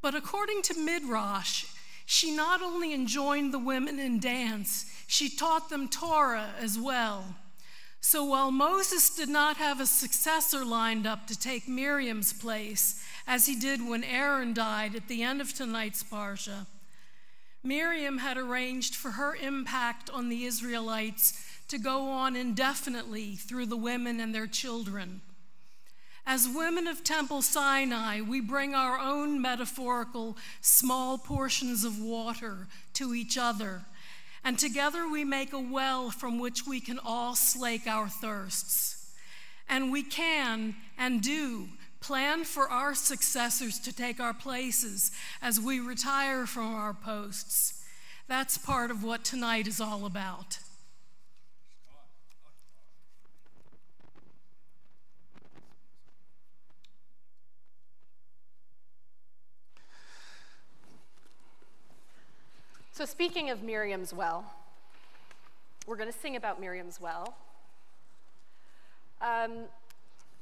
But according to Midrash, she not only enjoined the women in dance, she taught them Torah as well. So while Moses did not have a successor lined up to take Miriam's place, as he did when Aaron died at the end of tonight's Parsha, Miriam had arranged for her impact on the Israelites to go on indefinitely through the women and their children. As women of Temple Sinai, we bring our own metaphorical small portions of water to each other, and together we make a well from which we can all slake our thirsts. And we can, and do, plan for our successors to take our places as we retire from our posts. That's part of what tonight is all about. So speaking of Miriam's well, we're going to sing about Miriam's well.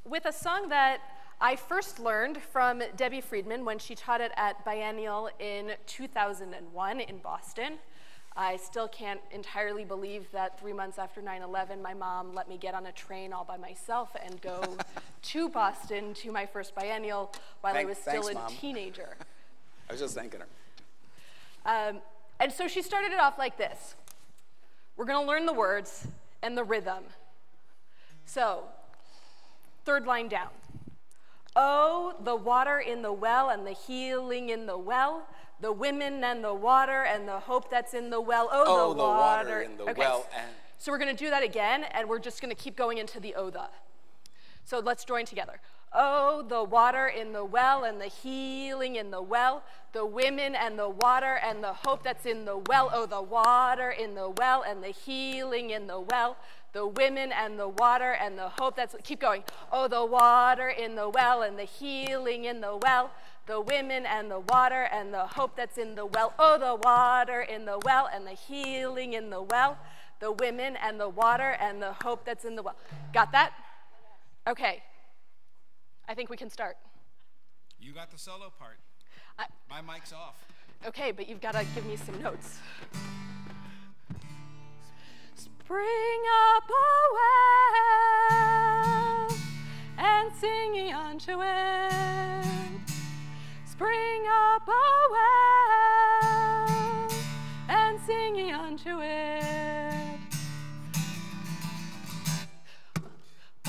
with a song that I first learned from Debbie Friedman when she taught it at Biennial in 2001 in Boston. I still can't entirely believe that 3 months after 9/11, my mom let me get on a train all by myself and go to Boston to my first biennial while I was still a teenager. I was just thanking her. And so she started it off like this. We're going to learn the words and the rhythm. So, third line down. Oh, the water in the well and the healing in the well, the women and the water and the hope that's in the well. Oh, the water in the well and... So we're going to do that again, and we're just going to keep going into the the. So let's join together. Oh, the water in the well and the healing in the well, the women and the water and the hope that's in the well. Oh, the water in the well and the healing in the well, the women and the water and the hope that's... Keep going. Oh, the water in the well and the healing in the well, the women and the water and the hope that's in the well. Oh, the water in the well and the healing in the well, the women and the water and the hope that's in the well. Got that? Okay. I think we can start. You got the solo part. My mic's off. Okay, but you've got to give me some notes. Spring up a well and sing ye unto it. Spring up a well and sing ye unto it.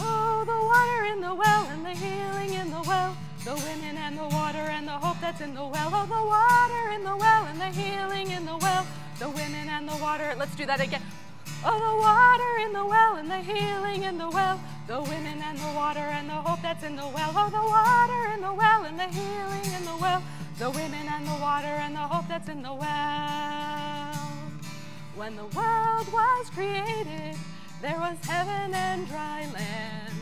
Oh, the water in the well and the healing in the well, the women and the water and the hope that's in the well. Oh, the water in the well and the healing in the well, the women and the water. Let's do that again. Oh, the water in the well and the healing in the well, the women and the water and the hope that's in the well. Oh, the water in the well and the healing in the well, the women and the water and the hope that's in the well. When the world was created, there was heaven and dry land,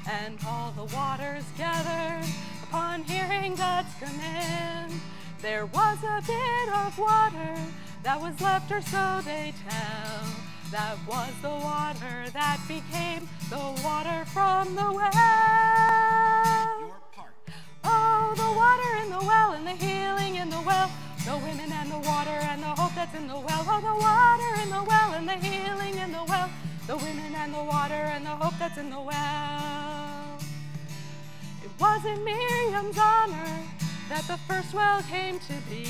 and all the waters gathered upon hearing God's command. There was a bit of water that was left, or so they tell. That was the water that became the water from the well. Your part. Oh, the water in the well and the healing in the well, the women and the water and the hope that's in the well. Oh, the water in the well and the healing in the well, the women and the water and the hope that's in the well. It was in Miriam's honor that the first well came to be,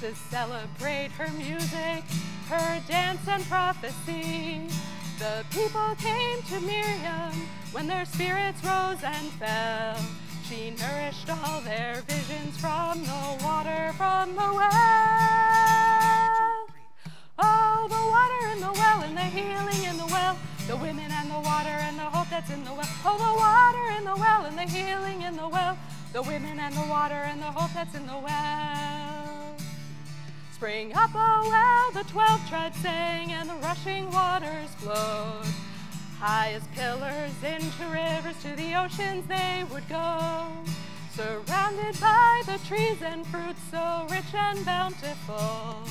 to celebrate her music, her dance and prophecy. The people came to Miriam when their spirits rose and fell. She nourished all their visions from the water from the well. Oh, the water in the well and the healing in the well, the women and the water and the hope that's in the well. Oh, the water in the well and the healing in the well, the women and the water and the hope that's in the well. Spring up a well, the 12 tribes sang, and the rushing waters flowed. High as pillars into rivers, to the oceans they would go. Surrounded by the trees and fruits so rich and bountiful,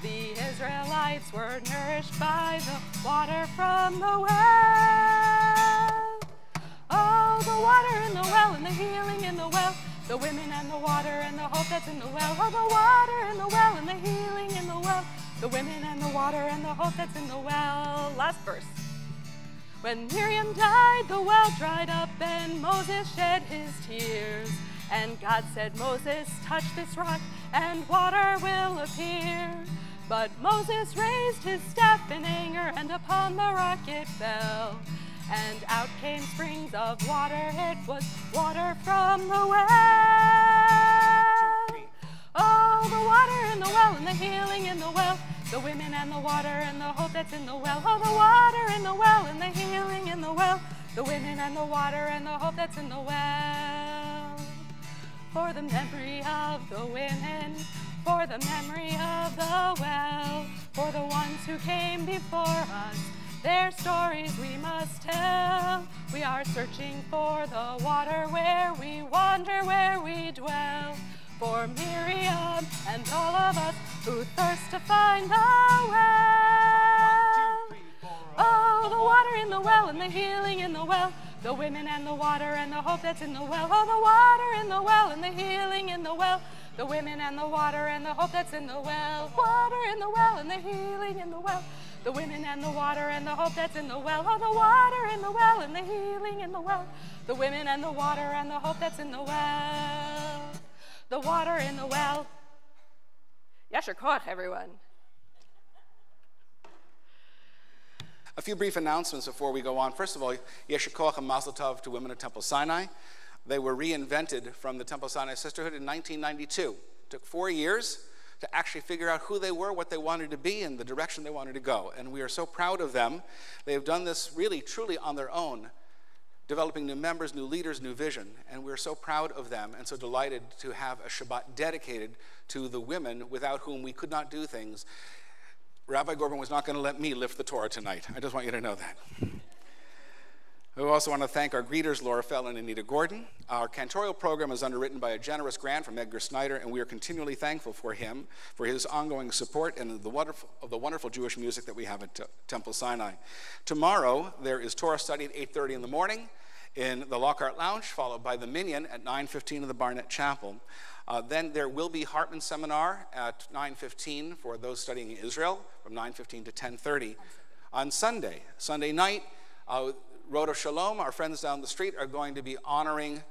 the Israelites were nourished by the water from the well. Oh, the water in the well and the healing in the well, the women and the water and the hope that's in the well. Oh, the water in the well and the healing in the well, the women and the water and the hope that's in the well. Last verse. When Miriam died, the well dried up and Moses shed his tears. And God said, Moses, touch this rock and water will appear. But Moses raised his staff in anger, and upon the rock it fell. And out came springs of water, it was water from the well. Oh, the water in the well and the healing in the well, the women and the water and the hope that's in the well. Oh, the water in the well and the healing in the well, the women and the water and the hope that's in the well. For the memory of the women, for the memory of the well, for the ones who came before us, their stories we must tell. We are searching for the water where we wander, where we dwell. For Miriam and all of us who thirst to find the well. Oh, the water water in the well and the healing in the well. The women and the water and the hope that's in the well. Oh, the water in the well and the healing in the well. The women and the water and the hope that's in the well. Water in the well and the healing in the well. The women and the water and the hope that's in the well. Oh, the water in the well and the healing in the well. The women and the water and the hope that's in the well. The water in the well. Yasher koach, everyone. A few brief announcements before we go on. First of all, Yesher koach and Mazel Tov to Women of Temple Sinai. They were reinvented from the Temple Sinai Sisterhood in 1992. It took 4 years to actually figure out who they were, what they wanted to be, and the direction they wanted to go. And we are so proud of them. They have done this really, truly on their own, developing new members, new leaders, new vision. And we're so proud of them and so delighted to have a Shabbat dedicated to the women without whom we could not do things. Rabbi Gorban was not going to let me lift the Torah tonight. I just want you to know that. We also want to thank our greeters, Laura Fell and Anita Gordon. Our cantorial program is underwritten by a generous grant from Edgar Snyder, and we are continually thankful for him, for his ongoing support and the wonderful Jewish music that we have at Temple Sinai. Tomorrow, there is Torah study at 8:30 in the morning in the Lockhart Lounge, followed by the Minyan at 9:15 in the Barnett Chapel. Then there will be Hartman Seminar at 9:15 for those studying in Israel, from 9:15 to 10:30. On Sunday night, Road of Shalom, our friends down the street, are going to be honoring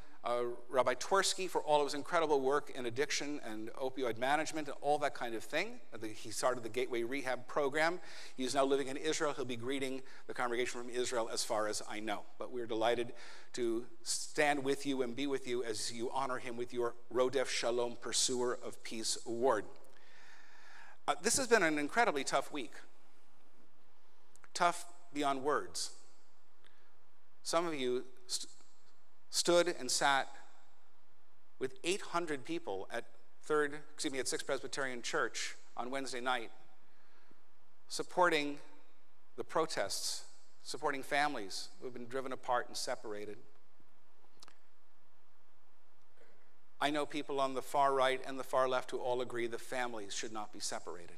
Rabbi Twersky for all of his incredible work in addiction and opioid management and all that kind of thing. He started the Gateway Rehab program. He's now living in Israel. He'll be greeting the congregation from Israel as far as I know. But we're delighted to stand with you and be with you as you honor him with your Rodef Shalom Pursuer of Peace Award. This has been an incredibly tough week. Tough beyond words. Some of you stood and sat with 800 people at 6th Presbyterian Church on Wednesday night, supporting the protests, supporting families who have been driven apart and separated. I know people on the far right and the far left who all agree the families should not be separated.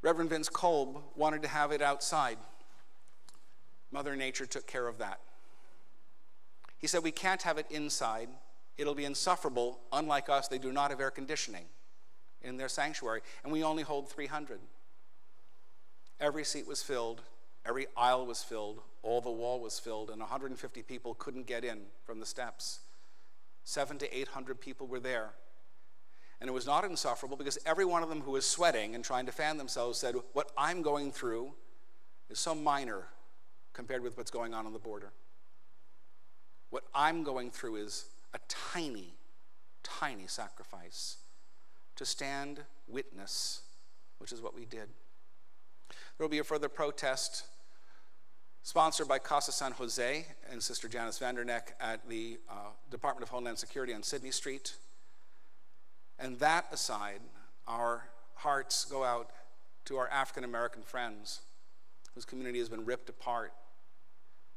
Reverend Vince Kolb wanted to have it outside. Mother Nature took care of that. He said, we can't have it inside. It'll be insufferable. Unlike us, they do not have air conditioning in their sanctuary, and we only hold 300. Every seat was filled. Every aisle was filled. All the wall was filled, and 150 people couldn't get in from the steps. 700 to 800 people were there. And it was not insufferable because every one of them who was sweating and trying to fan themselves said, what I'm going through is so minor compared with what's going on the border. What I'm going through is a tiny, tiny sacrifice to stand witness, which is what we did. There will be a further protest sponsored by Casa San Jose and Sister Janice Vanderneck at the Department of Homeland Security on Sydney Street. And that aside, our hearts go out to our African American friends whose community has been ripped apart.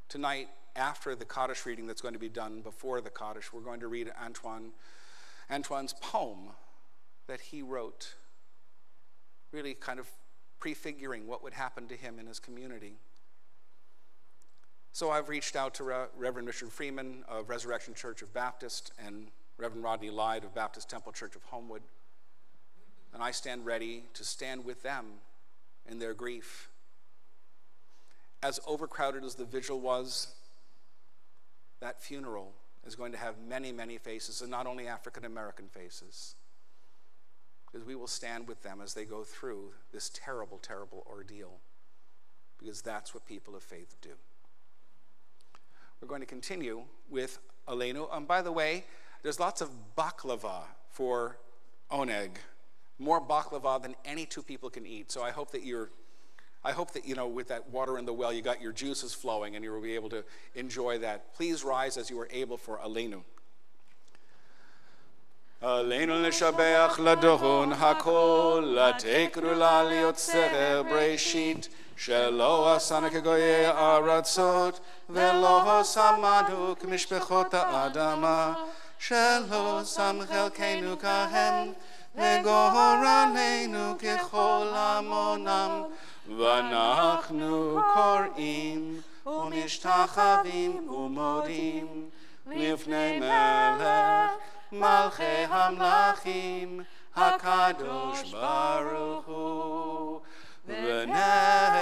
Tonight, after the Kaddish reading that's going to be done before the Kaddish, we're going to read Antoine's poem that he wrote, really kind of prefiguring what would happen to him in his community. So I've reached out to Reverend Richard Freeman of Resurrection Church of Baptist and Reverend Rodney Lyde of Baptist Temple Church of Homewood. And I stand ready to stand with them in their grief. As overcrowded as the vigil was, that funeral is going to have many, many faces, and not only African American faces, because we will stand with them as they go through this terrible, terrible ordeal, because that's what people of faith do. We're going to continue with Aleinu. by the way, there's lots of baklava for oneg, more baklava than any two people can eat. So I hope that with that water in the well, you got your juices flowing and you will be able to enjoy that. Please rise as you are able for Aleinu. Aleinu l'shabeach ladon hakol latekru laliot serer breishit shelo asana kegoye aratzot velo samadu k'mishpechot ha'adama shelo sam chelkeinu kahem v'gor aleinu kechol hamonam ואנחנו קוראים ומשתחווים ומודים לפני מלך מלכי המלכים הקדוש ברוך הוא. ונאמר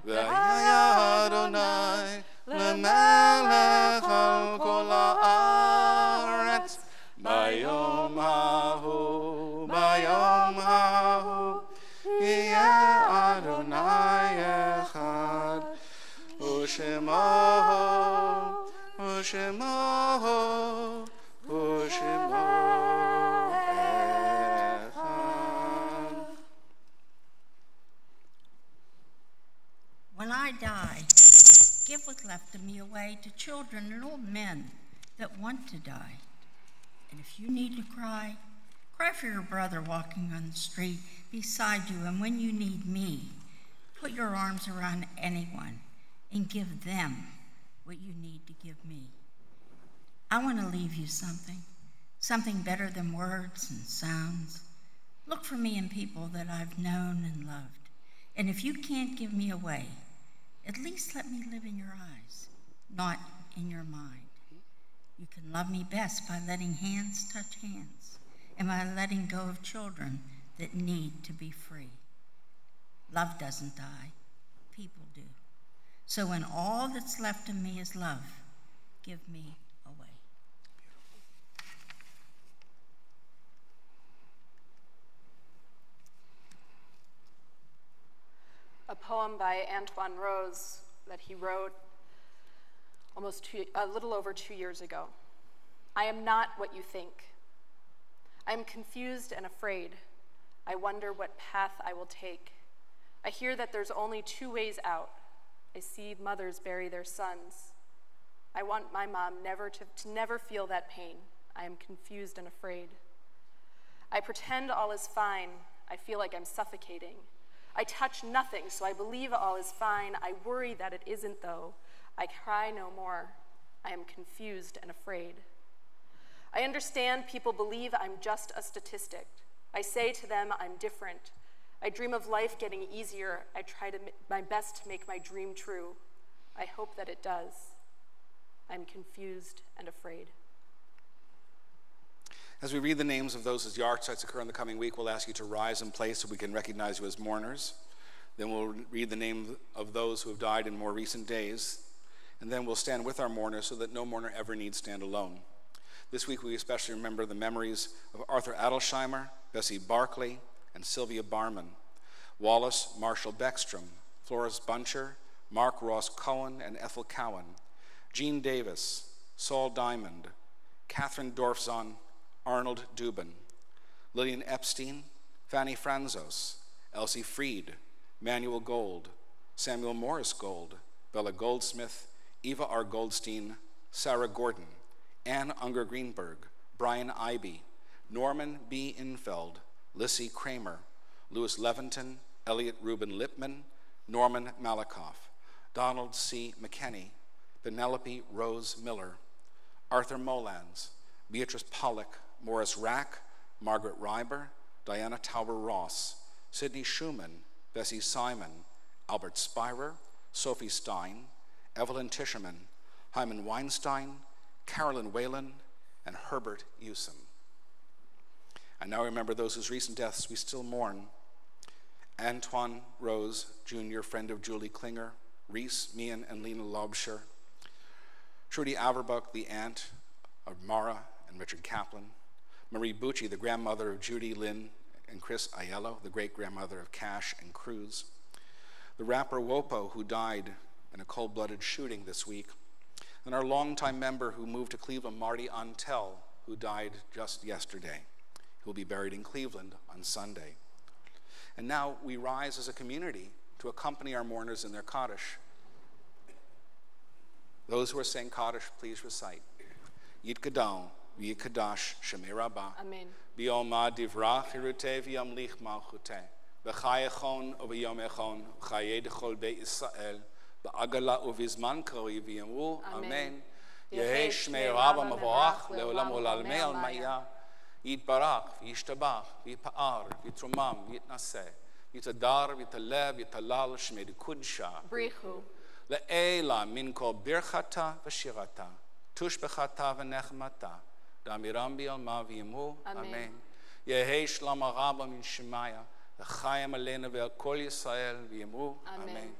והיה אדוני למלך על כל הארץ ביום ההוא יהיה אדוני אחד ושמו When I die, give what's left of me away to children and old men that want to die. And if you need to cry, cry for your brother walking on the street beside you. And when you need me, put your arms around anyone and give them what you need to give me. I want to leave you something better than words and sounds. Look for me in people that I've known and loved. And if you can't give me away, at least let me live in your eyes, not in your mind. You can love me best by letting hands touch hands and by letting go of children that need to be free. Love doesn't die, people do. So when all that's left of me is love, give me away. A poem by Antoine Rose that he wrote a little over 2 years ago. I am not what you think. I am confused and afraid. I wonder what path I will take. I hear that there's only 2 ways out. I see mothers bury their sons. I want my mom to never feel that pain. I am confused and afraid. I pretend all is fine. I feel like I'm suffocating. I touch nothing, so I believe all is fine. I worry that it isn't, though. I cry no more. I am confused and afraid. I understand people believe I'm just a statistic. I say to them I'm different. I dream of life getting easier. I try my best to make my dream true. I hope that it does. I'm confused and afraid. As we read the names of those whose yahrzeits occur in the coming week, we'll ask you to rise in place so we can recognize you as mourners. Then we'll read the name of those who have died in more recent days. And then we'll stand with our mourners so that no mourner ever needs stand alone. This week we especially remember the memories of Arthur Adelsheimer, Bessie Barclay, and Sylvia Barman, Wallace Marshall Beckstrom, Florence Buncher, Mark Ross Cohen, and Ethel Cowan, Jean Davis, Saul Diamond, Catherine Dorfzon, Arnold Dubin, Lillian Epstein, Fanny Franzos, Elsie Freed, Manuel Gold, Samuel Morris Gold, Bella Goldsmith, Eva R. Goldstein, Sarah Gordon, Anne Unger Greenberg, Brian Ivey, Norman B. Infeld, Lissy Kramer, Louis Leventon, Elliot Reuben Lipman, Norman Malakoff, Donald C. McKenney, Penelope Rose Miller, Arthur Molans, Beatrice Pollock, Morris Rack, Margaret Reiber, Diana Tauber Ross, Sidney Schumann, Bessie Simon, Albert Spirer, Sophie Stein, Evelyn Tischerman, Hyman Weinstein, Carolyn Whalen, and Herbert Usum. I now remember those whose recent deaths we still mourn. Antoine Rose, Jr., friend of Julie Klinger, Reese, Mian, and Lena Lobsher, Trudy Averbach, the aunt of Mara and Richard Kaplan, Marie Bucci, the grandmother of Judy, Lynn, and Chris Aiello, the great-grandmother of Cash and Cruz, the rapper Wopo, who died in a cold-blooded shooting this week, and our longtime member who moved to Cleveland, Marty Antel, who died just yesterday. He will be buried in Cleveland on Sunday. And now we rise as a community to accompany our mourners in their Kaddish. Those who are saying Kaddish, please recite. Yitkadal, Yikadash, Shemei Rabbah. Amen. Bioma divrach irute v'yamlich malchute. B'chai echon u'b'yom echon. B'chayei dechol Beit Yisrael. B'agala u'vizman kari v'yamru. Amen. Yehi Shemei Rabbah mavoach le'olam u'lalmei al ma'ya. Yitbarach v'yishtabach v'yipa'ar v'yitrumam v'yitnaseh. Yitadar, Yitalev, Yitalal, Shmei Kudsha. Brichu. Le'ela min kol birchata v'shirata, tushbechata v'nechmata, damiram bi'alma v'yimu. Amen. Yehi shlam araba min shemaya, v'chayim aleinu ve'al kol Yisrael v'yimu. Amen.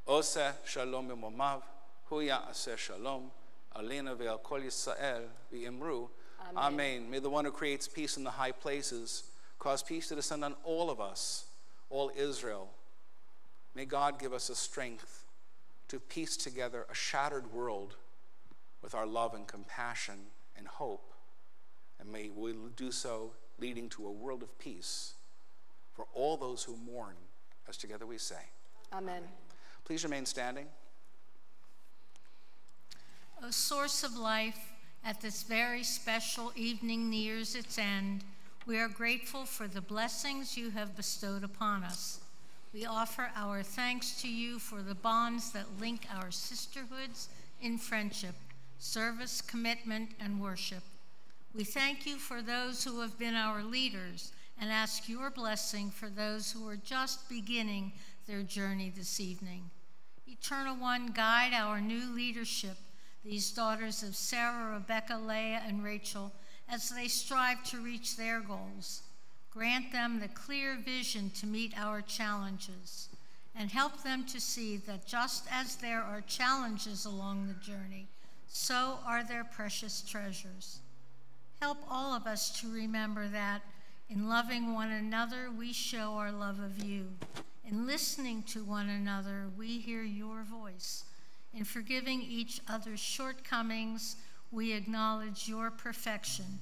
Oseh shalom b'momav, hu ya'aseh shalom, aleinu ve'al kol Yisrael v'yimru. Amen. May the one who creates peace in the high places cause peace to descend on all of us, all Israel. May God give us the strength to piece together a shattered world with our love and compassion and hope. And may we do so leading to a world of peace for all those who mourn, as together we say. Amen. Please remain standing. O source of life, at this very special evening nears its end, we are grateful for the blessings you have bestowed upon us. We offer our thanks to you for the bonds that link our sisterhoods in friendship, service, commitment, and worship. We thank you for those who have been our leaders and ask your blessing for those who are just beginning their journey this evening. Eternal One, guide our new leadership, these daughters of Sarah, Rebecca, Leah, and Rachel, as they strive to reach their goals. Grant them the clear vision to meet our challenges, and help them to see that just as there are challenges along the journey, so are there precious treasures. Help all of us to remember that in loving one another, we show our love of you. In listening to one another, we hear your voice. In forgiving each other's shortcomings, we acknowledge your perfection.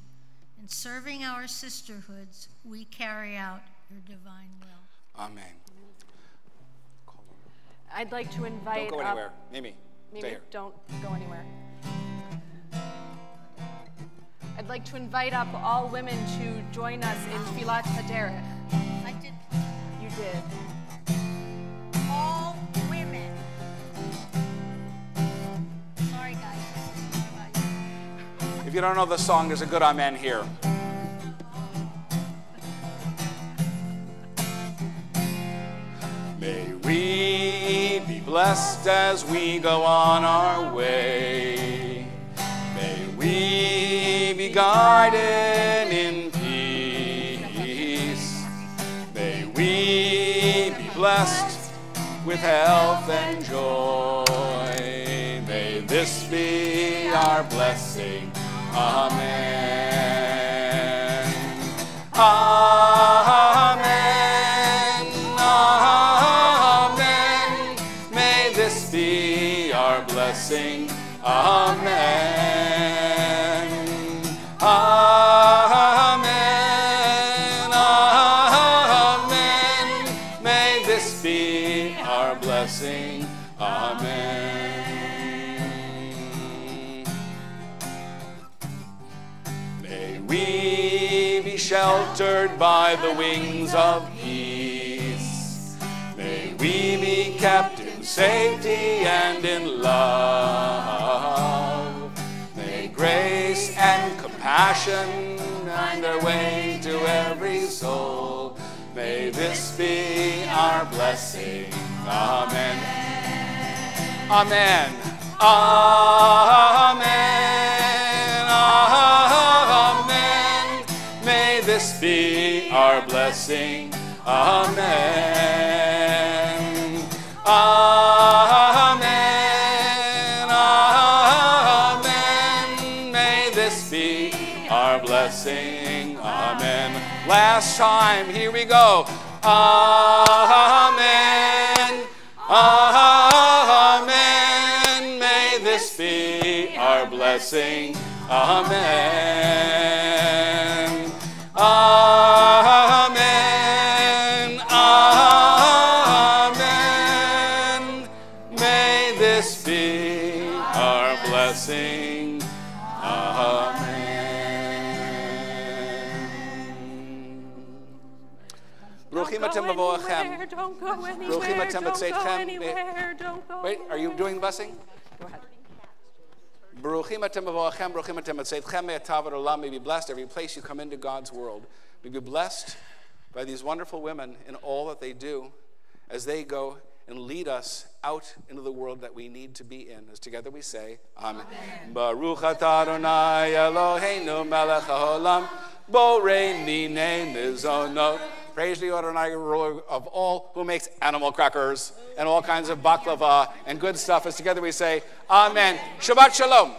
In serving our sisterhoods, we carry out your divine will. Amen. I'd like to invite. Don't go anywhere. Mimi, stay here. Don't go anywhere. I'd like to invite up all women to join us in Tfilat Haderech. I did. You did. All women. Sorry, guys. If you don't know the song, there's a good amen here. May we be blessed as we go on our way. May we be guided in peace. May we be blessed with health and joy. May this be our blessing. Amen. Amen. Amen. May this be our blessing. Amen. Amen. Amen. May this be our blessing. Amen. May we be sheltered by the wings of peace. May we be kept in safety and in love. May grace and compassion find their way to every soul. May this be our blessing. Amen. Amen. Amen. Amen. May this be our blessing. Amen. Amen. Amen. May this be our blessing. Amen. Last time, here we go. Amen. Amen. May this be our blessing. Amen. Amen. Amen. May this be our blessing. Amen. Bruchim atem b'voachem. Don't go anywhere. Bruchim atem Don't go b'tzeitchem. anywhere. Don't go. Wait, are you doing the blessing? Go ahead. Bruchim atem b'voachem. Bruchim atem b'tzeitchem. May atav olam. May be blessed every place you come into God's world. May be blessed by these wonderful women in all that they do as they go and lead us out into the world that we need to be in. As together we say, Amen. Baruch atah Adonai Eloheinu melech haolam, borei minei mizono. Praise the Adonai, ruler of all, who makes animal crackers and all kinds of baklava and good stuff. As together we say, Amen. Shabbat shalom.